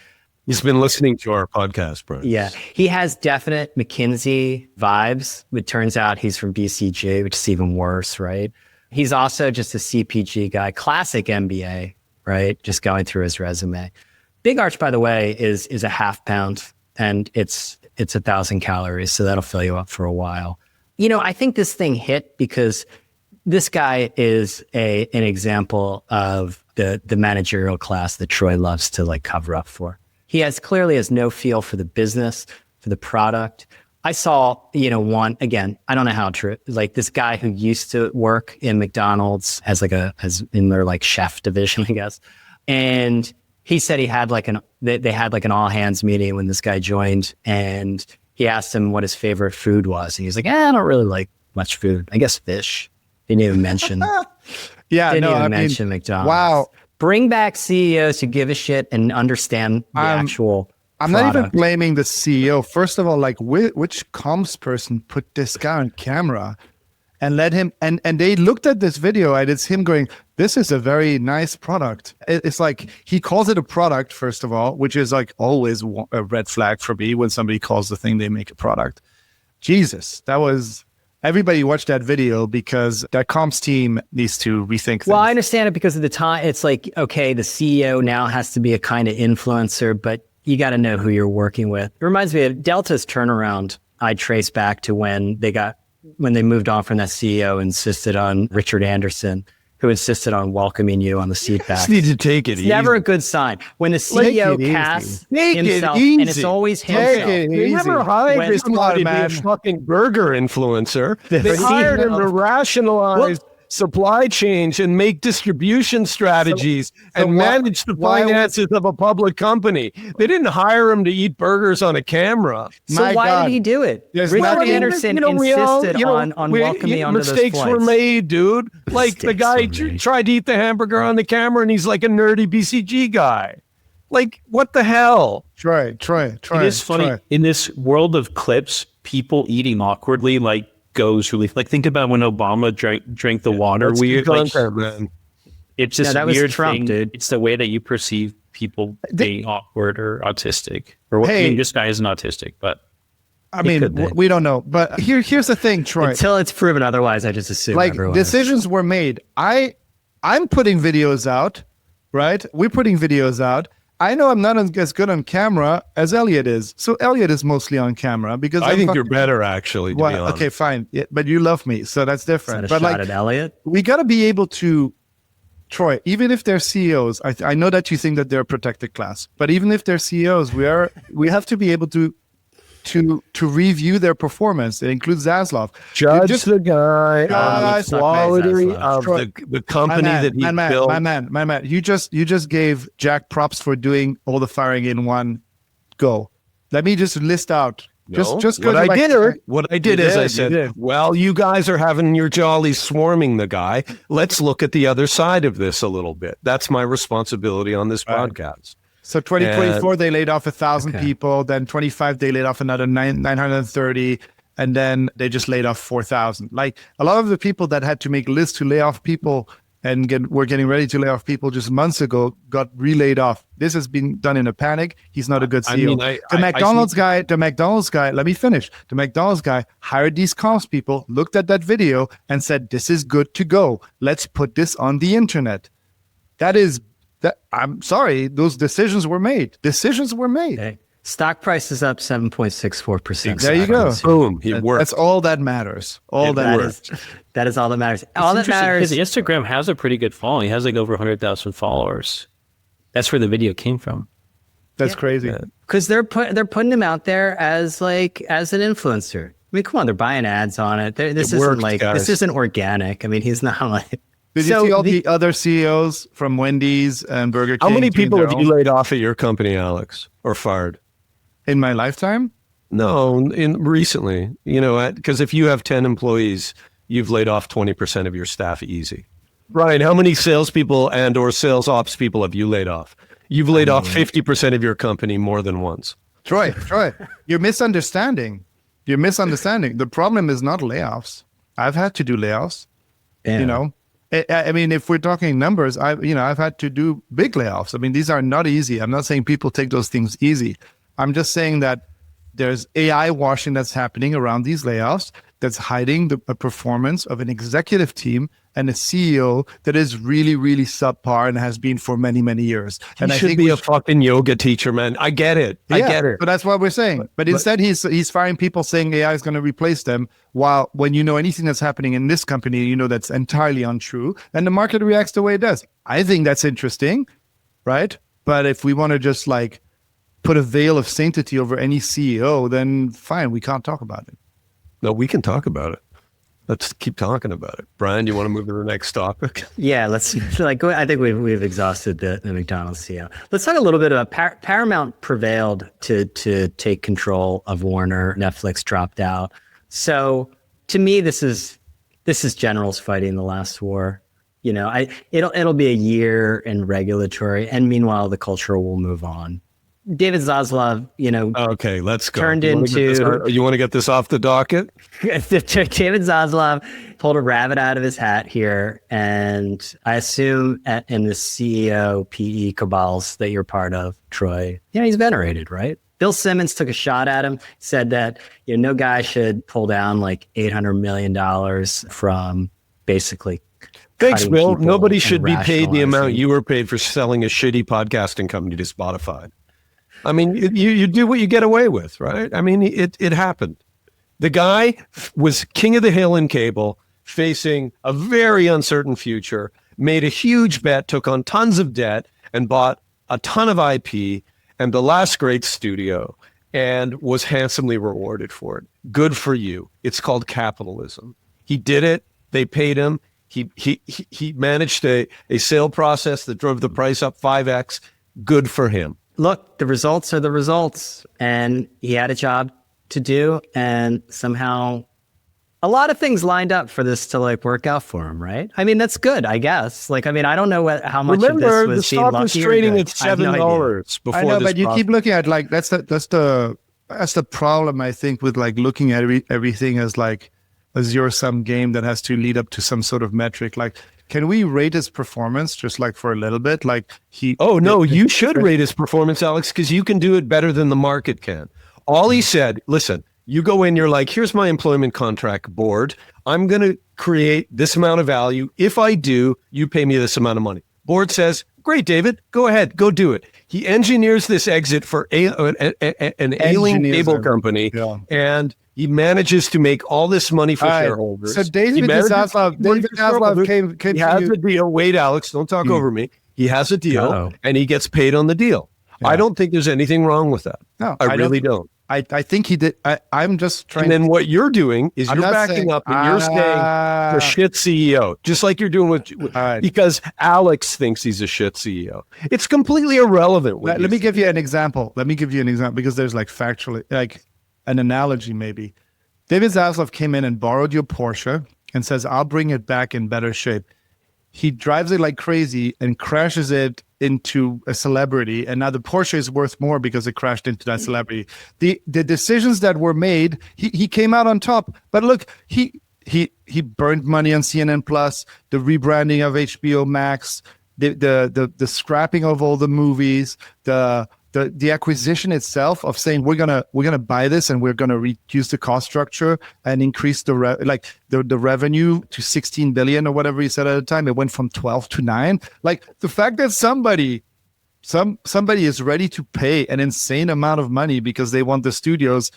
[SPEAKER 1] He's been listening to our podcast, Brian.
[SPEAKER 2] Yeah. He has definite McKinsey vibes. It turns out he's from BCG, which is even worse, right? He's also just a CPG guy, classic MBA, right? Just going through his resume. Big Arch, by the way, is a half pound, and it's 1,000 calories. So that'll fill you up for a while. I think this thing hit because this guy is an example of the managerial class that Troy loves to like cover up for. He clearly has no feel for the business, for the product. I saw, one, again, I don't know how true, like this guy who used to work in McDonald's as in their like chef division, I guess. And he said they had like an all hands meeting when this guy joined, and he asked him what his favorite food was. And he was like, I don't really like much food. I guess fish. Didn't even mention. Mention McDonald's.
[SPEAKER 3] Wow.
[SPEAKER 2] Bring back CEOs who give a shit and understand the actual
[SPEAKER 3] I'm
[SPEAKER 2] product.
[SPEAKER 3] not even blaming the CEO. First of all, like which comms person put this guy on camera and let him, and they looked at this video and it's him going, this is a very nice product. It's like, he calls it a product, first of all, which is like always a red flag for me when somebody calls the thing they make a product. Jesus, everybody watched that video because that comms team needs to rethink things.
[SPEAKER 2] Well, I understand it because of the time. It's like, okay, the CEO now has to be a kind of influencer, but you got to know who you're working with. It reminds me of Delta's turnaround. I trace back to when they got when they moved on from that CEO, insisted on Richard Anderson, who insisted on welcoming you on the seat back.
[SPEAKER 1] Just need to take it
[SPEAKER 2] It's
[SPEAKER 1] easy.
[SPEAKER 2] never a good sign. When the CEO casts himself, and it's always himself.
[SPEAKER 1] They never hired this guy to be a fucking burger influencer. They hired him to rationalize supply chains and make distribution strategies and manage the finances of a public company. They didn't hire him to eat burgers on a camera.
[SPEAKER 2] So why did he do it? Richard Anderson insisted on welcoming me onto those flights.
[SPEAKER 1] Mistakes were made, dude. Like the guy tried to eat the hamburger on the camera and he's like a nerdy BCG guy. Like, what the hell?
[SPEAKER 3] Try.
[SPEAKER 4] It is funny. In this world of clips, people eating awkwardly, like, goes really, like, think about when Obama drank the water weird. Like, it's just
[SPEAKER 2] that
[SPEAKER 4] weird
[SPEAKER 2] was Trump,
[SPEAKER 4] thing.
[SPEAKER 2] dude.
[SPEAKER 4] It's the way that you perceive people being awkward or autistic. Or I mean, this guy isn't autistic, but
[SPEAKER 3] I mean, we don't know. But here's the thing, Troy.
[SPEAKER 2] Until it's proven otherwise, I just assume
[SPEAKER 3] like decisions were made. I'm putting videos out, right? We're putting videos out. I know I'm not as good on camera as Elliot is. So Elliot is mostly on camera because
[SPEAKER 1] I think you're better, actually, to be honest.
[SPEAKER 3] Okay, fine. Yeah, but you love me, so that's different.
[SPEAKER 2] Is that a
[SPEAKER 3] but
[SPEAKER 2] shot at Elliot?
[SPEAKER 3] We got to be able to, Troy, even if they're CEOs, I know that you think that they're a protected class, but even if they're CEOs, we have to be able to review their performance. It includes Zaslav.
[SPEAKER 1] Judge the guy on the quality of the company that he built.
[SPEAKER 3] My man. You just gave Jack props for doing all the firing in one go. Let me just list out. Just
[SPEAKER 1] what I did is I said, well, you guys are having your jollies swarming the guy. Let's look at the other side of this a little bit. That's my responsibility on this podcast.
[SPEAKER 3] So 2024, they laid off 1,000 people. Then 25, they laid off another 930. And then they just laid off 4,000. Like a lot of the people that had to make lists to lay off people and were getting ready to lay off people just months ago got relayed off. This has been done in a panic. He's not a good CEO. The McDonald's guy, let me finish. The McDonald's guy hired these comms people, looked at that video and said, this is good to go. Let's put this on the internet. I'm sorry, those decisions were made. Okay.
[SPEAKER 2] Stock price is up 7.64%.
[SPEAKER 3] There you go.
[SPEAKER 1] Boom. It worked.
[SPEAKER 3] That's all that matters.
[SPEAKER 2] That is all that matters. All that matters.
[SPEAKER 4] His Instagram has a pretty good following. He has like over 100,000 followers. That's where the video came from.
[SPEAKER 3] That's crazy.
[SPEAKER 2] Because they're putting him out there as an influencer. I mean, come on, they're buying ads on it. This isn't organic. I mean, he's not like.
[SPEAKER 3] Did you see all the other CEOs from Wendy's and Burger King?
[SPEAKER 1] How many people have you laid off at your company, Alex, or fired?
[SPEAKER 3] In my lifetime?
[SPEAKER 1] No, recently. You know, because if you have 10 employees, you've laid off 20% of your staff easy. Brian, how many salespeople and or sales ops people have you laid off? You've laid off 50% of your company more than once.
[SPEAKER 3] Troy, you're misunderstanding. The problem is not layoffs. I've had to do layoffs.
[SPEAKER 2] Damn.
[SPEAKER 3] You know, I mean, if we're talking numbers, I've had to do big layoffs. I mean, these are not easy. I'm not saying people take those things easy. I'm just saying that there's AI washing that's happening around these layoffs that's hiding the performance of an executive team and a CEO that is really, really subpar and has been for many, many years.
[SPEAKER 1] And I should be a fucking yoga teacher, man. I get it. I get it.
[SPEAKER 3] But that's what we're saying. But instead, he's firing people saying AI is going to replace them. While when you know anything that's happening in this company, you know that's entirely untrue. And the market reacts the way it does. I think that's interesting, right? But if we want to just like put a veil of sanctity over any CEO, then fine, we can't talk about it.
[SPEAKER 1] No, we can talk about it. Let's keep talking about it. Brian, you want to move to the next topic?
[SPEAKER 2] Yeah, let's I think we've exhausted the McDonald's CEO. Let's talk a little bit about Paramount prevailed to take control of Warner. Netflix dropped out. So to me, this is generals fighting the last war. You know, it'll be a year in regulatory, and meanwhile the culture will move on. David Zaslav,
[SPEAKER 1] okay, let's go.
[SPEAKER 2] Turned
[SPEAKER 1] you want to get this off the docket?
[SPEAKER 2] David Zaslav pulled a rabbit out of his hat here, and I assume in the CEO PE cabals that you're part of, Troy, he's venerated, right? Bill Simmons took a shot at him, said that no guy should pull down like $800 million from basically.
[SPEAKER 1] Thanks, Bill. Nobody should be paid the amount you were paid for selling a shitty podcasting company to Spotify. I mean, you do what you get away with, right? I mean, it happened. The guy was king of the hill in cable, facing a very uncertain future, made a huge bet, took on tons of debt, and bought a ton of IP and the last great studio, and was handsomely rewarded for it. Good for you. It's called capitalism. He did it. They paid him. He managed a sale process that drove the price up 5x. Good for him.
[SPEAKER 2] Look, the results are the results, and he had a job to do, and somehow a lot of things lined up for this to like work out for him, right? I mean, that's good, I guess. Like, I mean, I don't know how much of this was
[SPEAKER 1] the stock was trading at $7 before.
[SPEAKER 3] I know, but you keep looking at like that's the problem, I think, with like looking at everything as like a zero-sum game that has to lead up to some sort of metric. Like, can we rate his performance just like for a little bit? Like
[SPEAKER 1] you should rate his performance, Alex, because you can do it better than the market can. All he said, listen, you go in, you're like, here's my employment contract board. I'm going to create this amount of value. If I do, you pay me this amount of money. Board says, great, David, go ahead, go do it. He engineers this exit for an ailing cable company, and he manages to make all this money for shareholders.
[SPEAKER 3] So David Zaslav came
[SPEAKER 1] he has a deal. Wait, Alex, don't talk over me. He has a deal, and he gets paid on the deal. Yeah. I don't think there's anything wrong with that. No, I really don't.
[SPEAKER 3] I think he did. I'm just trying.
[SPEAKER 1] And then what you're doing is you're backing up and you're saying the shit CEO, just like you're doing with because Alex thinks he's a shit CEO. It's completely irrelevant.
[SPEAKER 3] Let me give you an example. Because there's like factually, like an analogy maybe. David Zaslav came in and borrowed your Porsche and says, I'll bring it back in better shape. He drives it like crazy and crashes it into a celebrity, and now the Porsche is worth more because it crashed into that celebrity. The decisions that were made, he came out on top. But look, he burned money on CNN Plus, the rebranding of HBO Max, the scrapping of all the movies, the acquisition itself of saying we're gonna buy this and we're gonna reduce the cost structure and increase the revenue to 16 billion or whatever he said at the time. It went from 12 to 9. Like the fact that somebody is ready to pay an insane amount of money because they want the studios,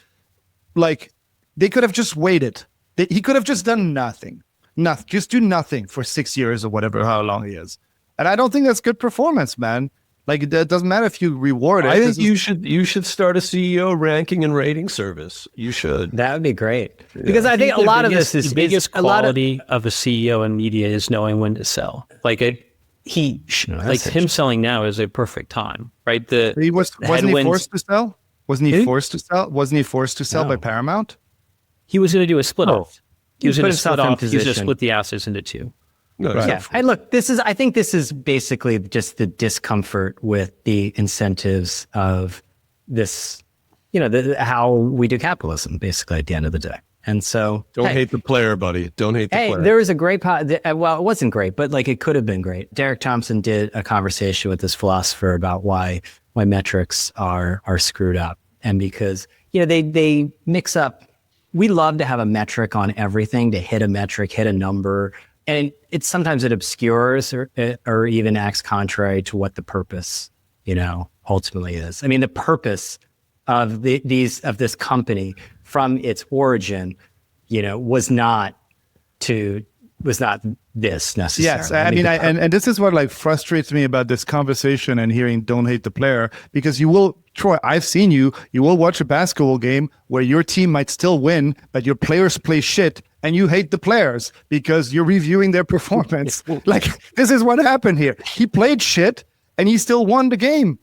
[SPEAKER 3] like they could have just waited. He could have just done nothing, just do nothing for 6 years or whatever, how long he is. And I don't think that's good performance, man. Like, it doesn't matter if you reward it.
[SPEAKER 1] I think you should start a CEO ranking and rating service. You should.
[SPEAKER 2] That would be great. Because I think a lot of this is
[SPEAKER 4] the biggest quality of a CEO in media is knowing when to sell. Like him selling now is a perfect time, right?
[SPEAKER 3] Wasn't he forced to sell? Wasn't he forced to sell? Wasn't he forced to sell by Paramount?
[SPEAKER 4] He was going to do a split off. He was going to split off.
[SPEAKER 2] He was
[SPEAKER 4] going to split the assets into two.
[SPEAKER 1] No, right.
[SPEAKER 2] Yeah. And look, I think this is basically just the discomfort with the incentives of this, how we do capitalism, basically, at the end of the day. And so
[SPEAKER 1] don't hate the player, buddy. Don't hate the player.
[SPEAKER 2] There was a great well, it wasn't great, but like it could have been great. Derek Thompson did a conversation with this philosopher about why metrics are screwed up. And because, they mix up. We love to have a metric on everything, to hit a metric, hit a number. And sometimes it obscures or even acts contrary to what the purpose, ultimately is. I mean, the purpose of this company from its origin, was not this necessarily.
[SPEAKER 3] Yes, I mean, and this is what like frustrates me about this conversation and hearing "don't hate the player," because Troy, I've seen you will watch a basketball game where your team might still win, but your players play shit, and you hate the players because you're reviewing their performance. Like, this is what happened here. He played shit, and he still won the game,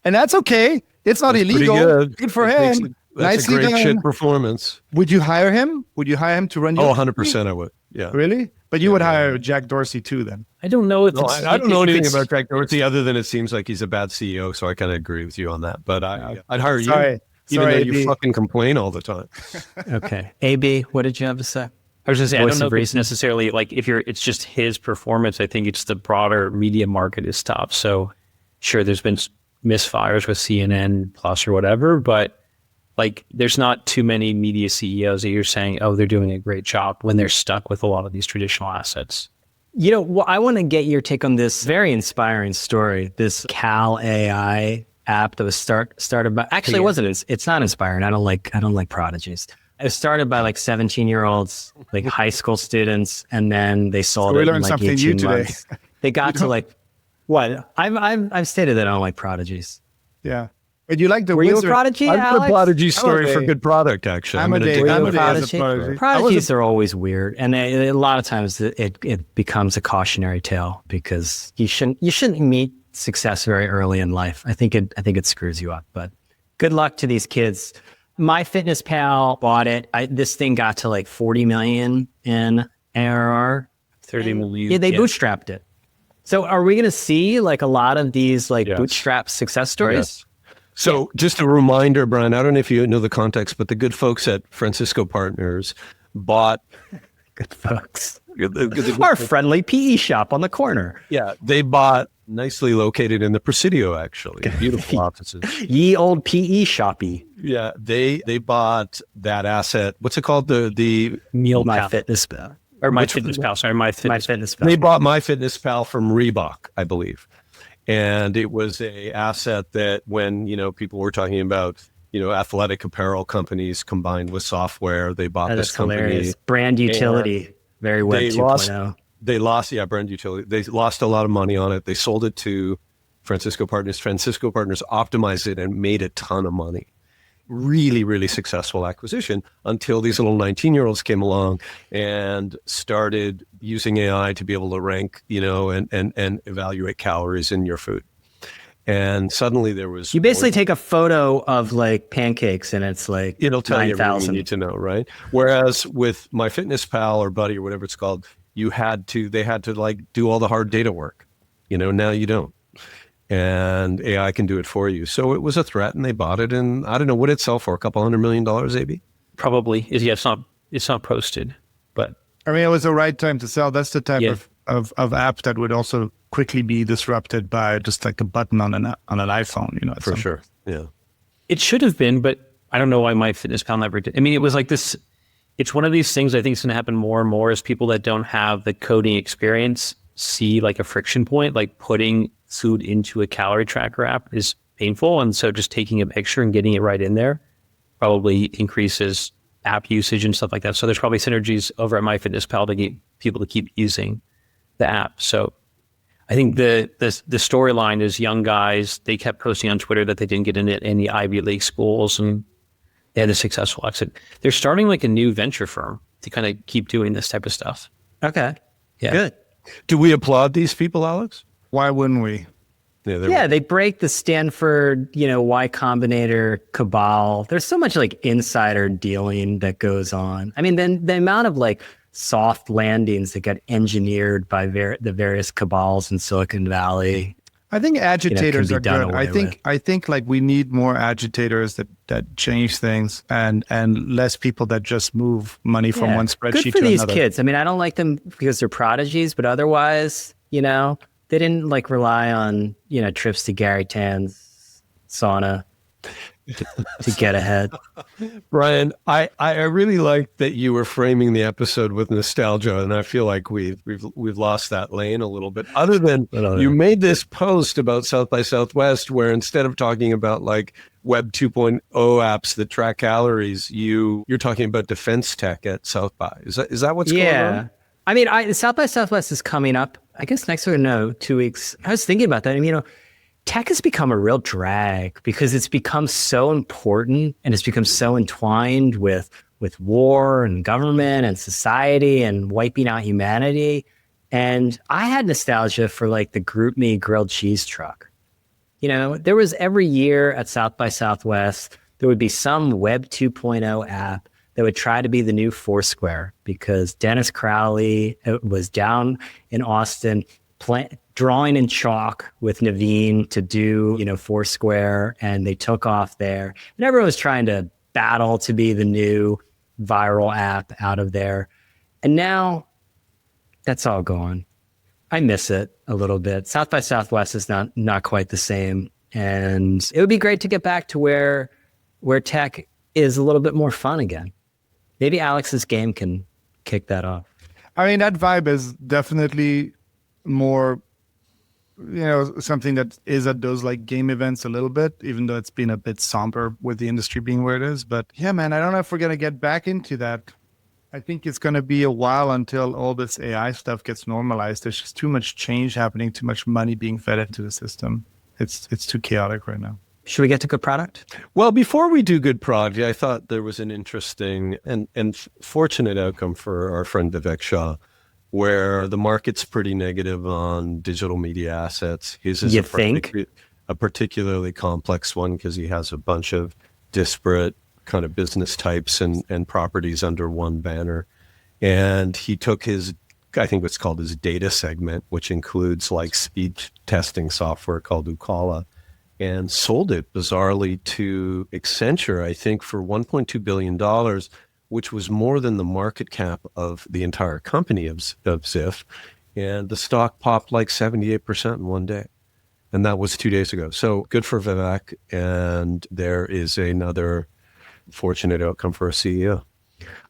[SPEAKER 3] and that's okay. It's not illegal. Good for him.
[SPEAKER 1] That's a great shit performance.
[SPEAKER 3] Would you hire him? Would you hire him to run your
[SPEAKER 1] 100% I would. Yeah.
[SPEAKER 3] Really? But you would hire Jack Dorsey too then?
[SPEAKER 4] I don't know.
[SPEAKER 1] I don't know anything about Jack Dorsey other than it seems like he's a bad CEO, so I kind of agree with you on that. But I'd hire you, even though you fucking complain all the time.
[SPEAKER 2] Okay. AB, what did you have to say?
[SPEAKER 4] I was going to say, I don't know if it's necessarily like it's just his performance. I think it's the broader media market is tough. So sure, there's been misfires with CNN Plus or whatever, but like there's not too many media CEOs that you're saying, oh, they're doing a great job when they're stuck with a lot of these traditional assets.
[SPEAKER 2] I want to get your take on this very inspiring story, this Cal AI app that was started by, actually it wasn't, it's not inspiring. I don't like prodigies. It started by like 17-year-olds, like high school students, and then they sold
[SPEAKER 3] So we
[SPEAKER 2] it in
[SPEAKER 3] learned
[SPEAKER 2] like
[SPEAKER 3] something
[SPEAKER 2] 18
[SPEAKER 3] new today.
[SPEAKER 2] months. They got to like what? I've stated that I don't like prodigies.
[SPEAKER 3] Yeah. But you like the
[SPEAKER 2] Were you a
[SPEAKER 3] wizard.
[SPEAKER 2] prodigy,
[SPEAKER 1] I've got a
[SPEAKER 2] Alex?
[SPEAKER 1] prodigy story
[SPEAKER 3] Amodei.
[SPEAKER 1] for good product, actually. I'm going to
[SPEAKER 3] Amodei.
[SPEAKER 1] dig
[SPEAKER 2] Were you
[SPEAKER 1] out
[SPEAKER 2] a
[SPEAKER 1] a
[SPEAKER 3] Amodei is
[SPEAKER 2] prodigy?
[SPEAKER 3] a prodigy.
[SPEAKER 2] Prodigies are always weird, and a lot of times it becomes a cautionary tale because you shouldn't meet success very early in life. I think it screws you up. But good luck to these kids. MyFitnessPal bought it. This thing got to like 40 million in ARR.
[SPEAKER 4] 30 million.
[SPEAKER 2] Yeah, they bootstrapped it. So are we going to see like a lot of these like
[SPEAKER 1] Yes.
[SPEAKER 2] bootstrap success stories?
[SPEAKER 1] Yes. So just a reminder, Brian, I don't know if you know the context, but the good folks at Francisco Partners bought
[SPEAKER 2] Good folks.
[SPEAKER 1] the-
[SPEAKER 2] Our friendly PE shop on the corner.
[SPEAKER 1] yeah, they bought nicely located in the Presidio, actually. Beautiful offices.
[SPEAKER 2] Ye old PE shoppy.
[SPEAKER 1] Yeah, they bought that asset. What's it called? The
[SPEAKER 4] Meal
[SPEAKER 2] My
[SPEAKER 4] Pal.
[SPEAKER 2] Fitness Pal.
[SPEAKER 4] Or My Fitness Pal. Sorry, My
[SPEAKER 2] My
[SPEAKER 4] Fitness.
[SPEAKER 2] Fitness Pal.
[SPEAKER 1] They bought MyFitnessPal from Reebok, I believe. And it was a asset that when, people were talking about, athletic apparel companies combined with software, they bought this
[SPEAKER 2] That's
[SPEAKER 1] company.
[SPEAKER 2] hilarious. Brand utility. Very Web
[SPEAKER 1] They
[SPEAKER 2] 2.0.
[SPEAKER 1] They lost, brand utility. They lost a lot of money on it. They sold it to Francisco Partners. Francisco Partners optimized it and made a ton of money. Really, really successful acquisition until these little 19-year-olds came along and started using AI to be able to rank, and evaluate calories in your food. And suddenly there was...
[SPEAKER 2] You basically take a photo of like pancakes and it's like
[SPEAKER 1] It'll tell you everything you
[SPEAKER 2] 9,000.
[SPEAKER 1] need to know, right? Whereas with MyFitnessPal or Buddy or whatever it's called, they had to like do all the hard data work. Now you don't. And AI can do it for you. So it was a threat and they bought it. And I don't know, what did it sell for? $200 million, AB?
[SPEAKER 4] Probably. Yeah, it's not posted, but
[SPEAKER 3] I mean, it was the right time to sell. That's the type
[SPEAKER 4] Yeah.
[SPEAKER 3] of app that would also quickly be disrupted by just like a button on an iPhone, at
[SPEAKER 1] For
[SPEAKER 3] some-
[SPEAKER 1] sure. Yeah.
[SPEAKER 4] it should have been, but I don't know why MyFitnessPal never did. I mean, it was like this. It's one of these things I think is going to happen more and more as people that don't have the coding experience see like a friction point, like putting food into a calorie tracker app is painful. And so just taking a picture and getting it right in there probably increases app usage and stuff like that. So there's probably synergies over at MyFitnessPal to get people to keep using the app. So I think the storyline is young guys, they kept posting on Twitter that they didn't get into any Ivy League schools and they had a successful exit. They're starting like a new venture firm to kind of keep doing this type of stuff.
[SPEAKER 2] Okay.
[SPEAKER 4] Yeah.
[SPEAKER 2] Good.
[SPEAKER 1] Do we applaud these people, Alex?
[SPEAKER 3] Why wouldn't we?
[SPEAKER 2] Yeah, they break the Stanford, Y Combinator cabal. There's so much like insider dealing that goes on. I mean, then the amount of like soft landings that get engineered by the various cabals in Silicon Valley.
[SPEAKER 3] I think agitators
[SPEAKER 2] be
[SPEAKER 3] are
[SPEAKER 2] done
[SPEAKER 3] good.
[SPEAKER 2] away with.
[SPEAKER 3] I think like we need more agitators that change things and less people that just move money from
[SPEAKER 2] Yeah.
[SPEAKER 3] one spreadsheet
[SPEAKER 2] Good for
[SPEAKER 3] to
[SPEAKER 2] these
[SPEAKER 3] another.
[SPEAKER 2] kids. I mean, I don't like them because they're prodigies, but otherwise, they didn't like rely on, trips to Gary Tan's sauna to get ahead.
[SPEAKER 1] Brian, I really like that you were framing the episode with nostalgia, and I feel like we've lost that lane a little bit. Other than you made this post about South by Southwest, where instead of talking about like Web 2.0 apps that track calories, you're talking about defense tech at South by. Is that what's going on?
[SPEAKER 2] I mean, South by Southwest is coming up. I guess next week, no, 2 weeks. I was thinking about that. I mean, tech has become a real drag because it's become so important and it's become so entwined with war and government and society and wiping out humanity. And I had nostalgia for like the Group Me grilled cheese truck. There was every year at South by Southwest, there would be some Web 2.0 app that would try to be the new Foursquare because Dennis Crowley was down in Austin drawing in chalk with Naveen to do, Foursquare, and they took off there. And everyone was trying to battle to be the new viral app out of there. And now that's all gone. I miss it a little bit. South by Southwest is not quite the same. And it would be great to get back to where tech is a little bit more fun again. Maybe Alex's game can kick that off.
[SPEAKER 3] I mean, that vibe is definitely more something that is at those like game events a little bit, even though it's been a bit somber with the industry being where it is. But yeah, man, I don't know if we're going to get back into that. I think it's going to be a while until all this AI stuff gets normalized. There's just too much change happening, too much money being fed into the system. It's too chaotic right now.
[SPEAKER 2] Should we get to good product?
[SPEAKER 1] Well, before we do good product, I thought there was an interesting and fortunate outcome for our friend Vivek Shah, where the market's pretty negative on digital media assets. His is a particularly complex one because he has a bunch of disparate kind of business types and properties under one banner. And he took his, I think what's called his data segment, which includes like speed testing software called Ukala, and sold it bizarrely to Accenture, I think for $1.2 billion, which was more than the market cap of the entire company of Ziff. And the stock popped like 78% in one day. And that was 2 days ago. So good for Vivek. And there is another fortunate outcome for a CEO.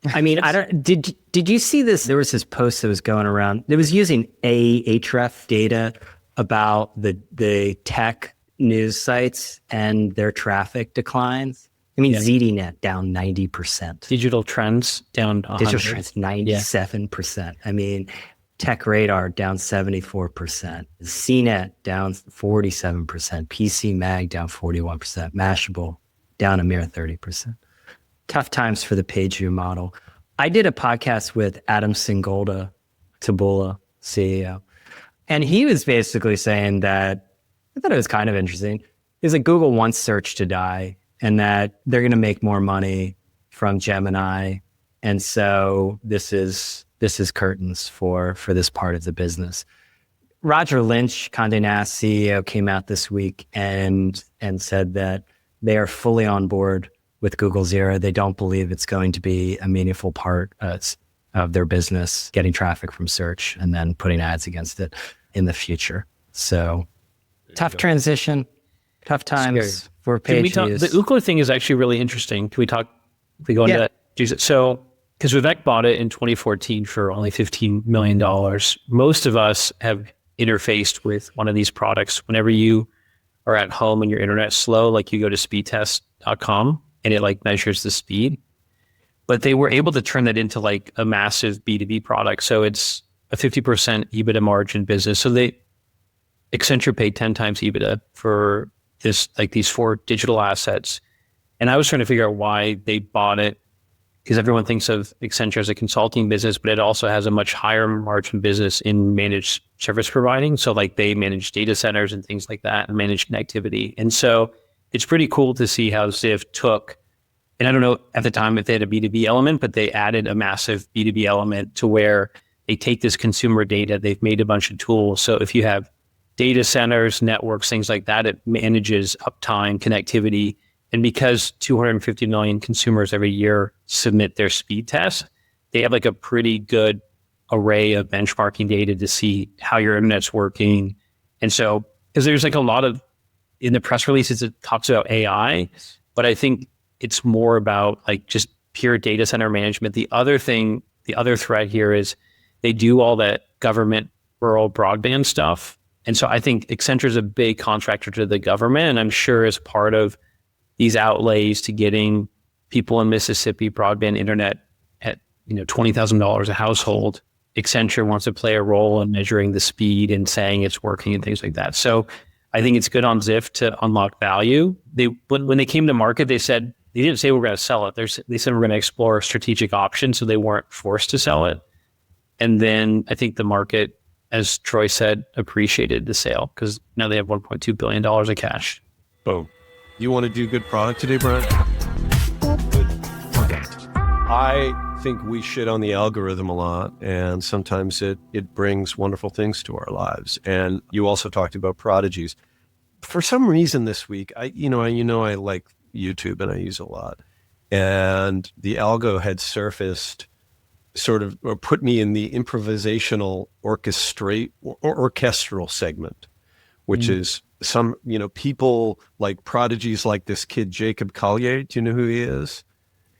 [SPEAKER 2] I mean, did you see this? There was this post that was going around. It was using Ahref data about the tech news sites and their traffic declines. I mean, ZDNet down 90%.
[SPEAKER 4] Digital Trends down 100%.
[SPEAKER 2] Digital Trends 97%. Yeah. I mean, Tech Radar down 74%. CNET down 47%. PC Mag down 41%. Mashable down a mere 30%. Tough times for the page view model. I did a podcast with Adam Singolda, Taboola CEO, and he was basically saying that, I thought it was kind of interesting, is that Google wants search to die and that they're going to make more money from Gemini. And so this is curtains for this part of the business. Roger Lynch, Condé Nast CEO, came out this week and said that they are fully on board with Google Zero. They don't believe it's going to be a meaningful part of their business, getting traffic from search and then putting ads against it in the future. So tough transition, tough times for page views.
[SPEAKER 4] The Ookla thing is actually really interesting. Can we talk? If we go into that? So, because Vivek bought it in 2014 for only $15 million. Most of us have interfaced with one of these products. Whenever you are at home and your internet's slow, like you go to speedtest.com and it like measures the speed. But they were able to turn that into like a massive B2B product. So it's a 50% EBITDA margin business. So Accenture paid 10 times EBITDA for this, like these 4 digital assets. And I was trying to figure out why they bought it, because everyone thinks of Accenture as a consulting business, but it also has a much higher margin business in managed service providing. So like they manage data centers and things like that and manage connectivity. And so it's pretty cool to see how Ziff took, and I don't know at the time if they had a B2B element, but they added a massive B2B element to where they take this consumer data, they've made a bunch of tools. So if you have data centers, networks, things like that, it manages uptime, connectivity. And because 250 million consumers every year submit their speed tests, they have like a pretty good array of benchmarking data to see how your internet's working. And so, because there's like a lot of, in the press releases, it talks about AI, but I think it's more about like just pure data center management. The other thing, the other thread here is they do all that government rural broadband stuff. And so I think Accenture is a big contractor to the government. And I'm sure as part of these outlays to getting people in Mississippi broadband internet at $20,000 a household, Accenture wants to play a role in measuring the speed and saying it's working and things like that. So I think it's good on Ziff to unlock value. When they came to market, they didn't say we're going to sell it. They said we're going to explore a strategic option, so they weren't forced to sell it. And then I think the market, as Troy said, appreciated the sale because now they have $1.2 billion of cash.
[SPEAKER 1] Boom. You want to do good product today, Brian? I think we shit on the algorithm a lot, and sometimes it brings wonderful things to our lives. And you also talked about prodigies. For some reason this week, I like YouTube and I use a lot. And the algo had surfaced sort of, or put me in the improvisational orchestral segment, which is some, people like prodigies like this kid, Jacob Collier. Do you know who he is?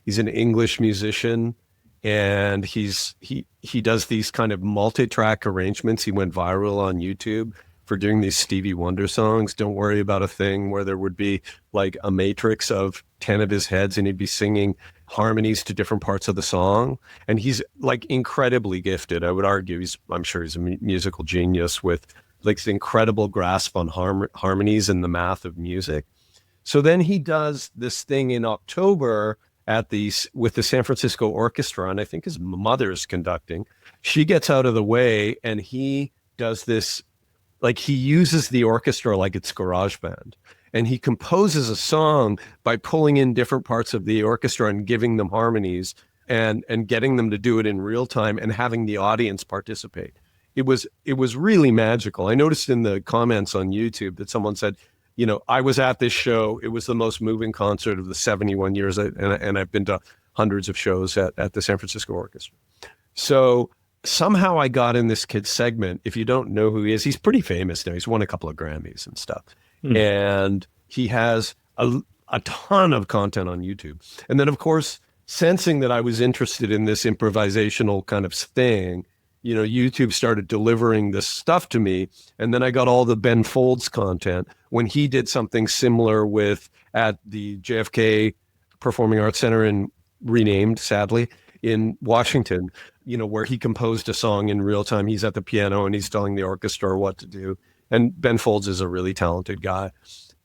[SPEAKER 1] He's an English musician, and he does these kind of multi-track arrangements. He went viral on YouTube for for doing these Stevie Wonder songs. Don't worry about a thing, where there would be like a matrix of 10 of his heads and he'd be singing harmonies to different parts of the song. And he's like incredibly gifted. I would argue I'm sure he's a musical genius with like this incredible grasp on harmonies and the math of music. So then he does this thing in October with the San Francisco Orchestra, and I think his mother's conducting. She gets out of the way, and he does this, like he uses the orchestra like it's GarageBand, and he composes a song by pulling in different parts of the orchestra and giving them harmonies and getting them to do it in real time and having the audience participate. It was really magical. I noticed in the comments on YouTube that someone said, I was at this show. It was the most moving concert of the 71 years. And I've been to hundreds of shows at the San Francisco Orchestra. So somehow I got in this kid's segment. If you don't know who he is, he's pretty famous now. He's won a couple of Grammys and stuff. And he has a ton of content on YouTube. And then, of course, sensing that I was interested in this improvisational kind of thing, YouTube started delivering this stuff to me. And then I got all the Ben Folds content when he did something similar at the JFK Performing Arts Center renamed, sadly, in Washington, where he composed a song in real time. He's at the piano and he's telling the orchestra what to do. And Ben Folds is a really talented guy.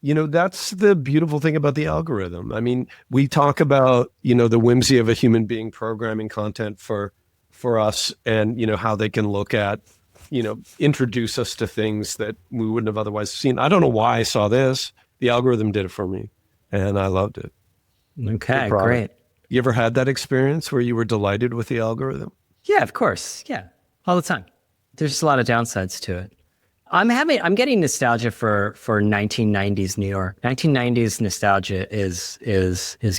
[SPEAKER 1] That's the beautiful thing about the algorithm. I mean, we talk about, the whimsy of a human being programming content for us, and how they can look at, introduce us to things that we wouldn't have otherwise seen. I don't know why I saw this. The algorithm did it for me, and I loved it.
[SPEAKER 2] Okay, great.
[SPEAKER 1] You ever had that experience where you were delighted with the algorithm?
[SPEAKER 2] Yeah, of course. Yeah, all the time. There's just a lot of downsides to it. I'm getting nostalgia for 1990s New York. 1990s nostalgia is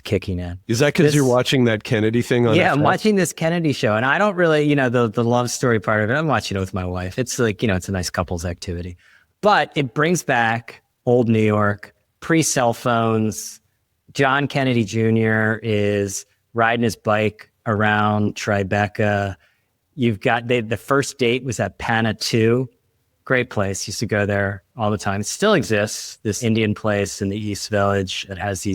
[SPEAKER 2] kicking in.
[SPEAKER 1] Is that because you're watching that Kennedy thing on?
[SPEAKER 2] Yeah,
[SPEAKER 1] FX?
[SPEAKER 2] I'm watching this Kennedy show, and I don't really, the love story part of it. I'm watching it with my wife. It's like, it's a nice couples activity, but it brings back old New York, pre-cell phones. John Kennedy Jr. is riding his bike around Tribeca. You've got the first date was at Pana 2. Great place. Used to go there all the time. It still exists. This Indian place in the East Village that has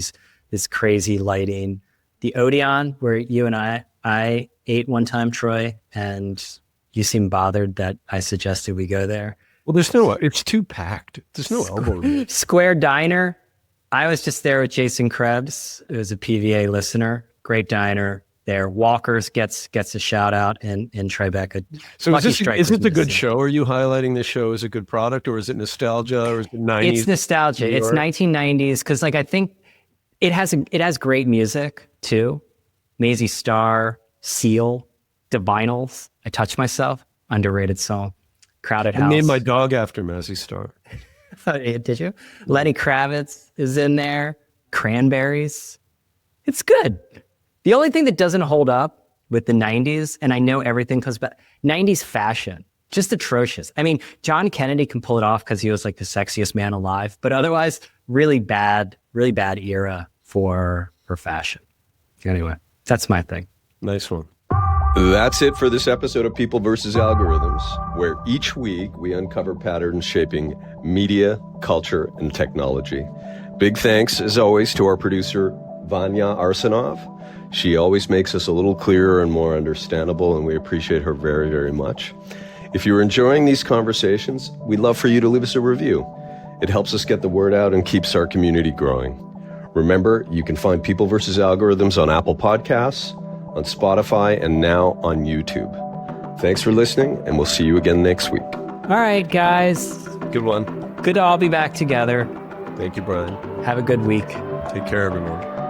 [SPEAKER 2] this crazy lighting. The Odeon, where you and I ate one time, Troy, and you seemed bothered that I suggested we go there.
[SPEAKER 1] Well, it's too packed. There's no elbow room.
[SPEAKER 2] Square Diner. I was just there with Jason Krebs, who was a PVA listener. Great diner there. Walker's gets a shout out in Tribeca.
[SPEAKER 1] So is it a good show? Are you highlighting this show as a good product, or is it nostalgia, or is it 90s?
[SPEAKER 2] It's nostalgia. It's 1990s because, like, I think it has great music too. Maisie Starr, Seal, Divinals. I Touch Myself, underrated song. Crowded House.
[SPEAKER 1] I named my dog after Maisie Starr.
[SPEAKER 2] Did you? Lenny Kravitz is in there. Cranberries. It's good. The only thing that doesn't hold up with the 90s, and I know everything comes back, 90s fashion, just atrocious. I mean, John Kennedy can pull it off because he was like the sexiest man alive, but otherwise, really bad era for fashion. Anyway, that's my thing.
[SPEAKER 1] Nice one. That's it for this episode of People vs. Algorithms, where each week we uncover patterns shaping media, culture, and technology. Big thanks, as always, to our producer, Vanya Arsenov. She always makes us a little clearer and more understandable, and we appreciate her very, very much. If you're enjoying these conversations, we'd love for you to leave us a review. It helps us get the word out and keeps our community growing. Remember, you can find People vs. Algorithms on Apple Podcasts, on Spotify, and now on YouTube. Thanks for listening, and we'll see you again next week.
[SPEAKER 2] All right, guys.
[SPEAKER 1] Good one.
[SPEAKER 2] Good to all be back together.
[SPEAKER 1] Thank you, Brian.
[SPEAKER 2] Have a good week.
[SPEAKER 1] Take care, everyone.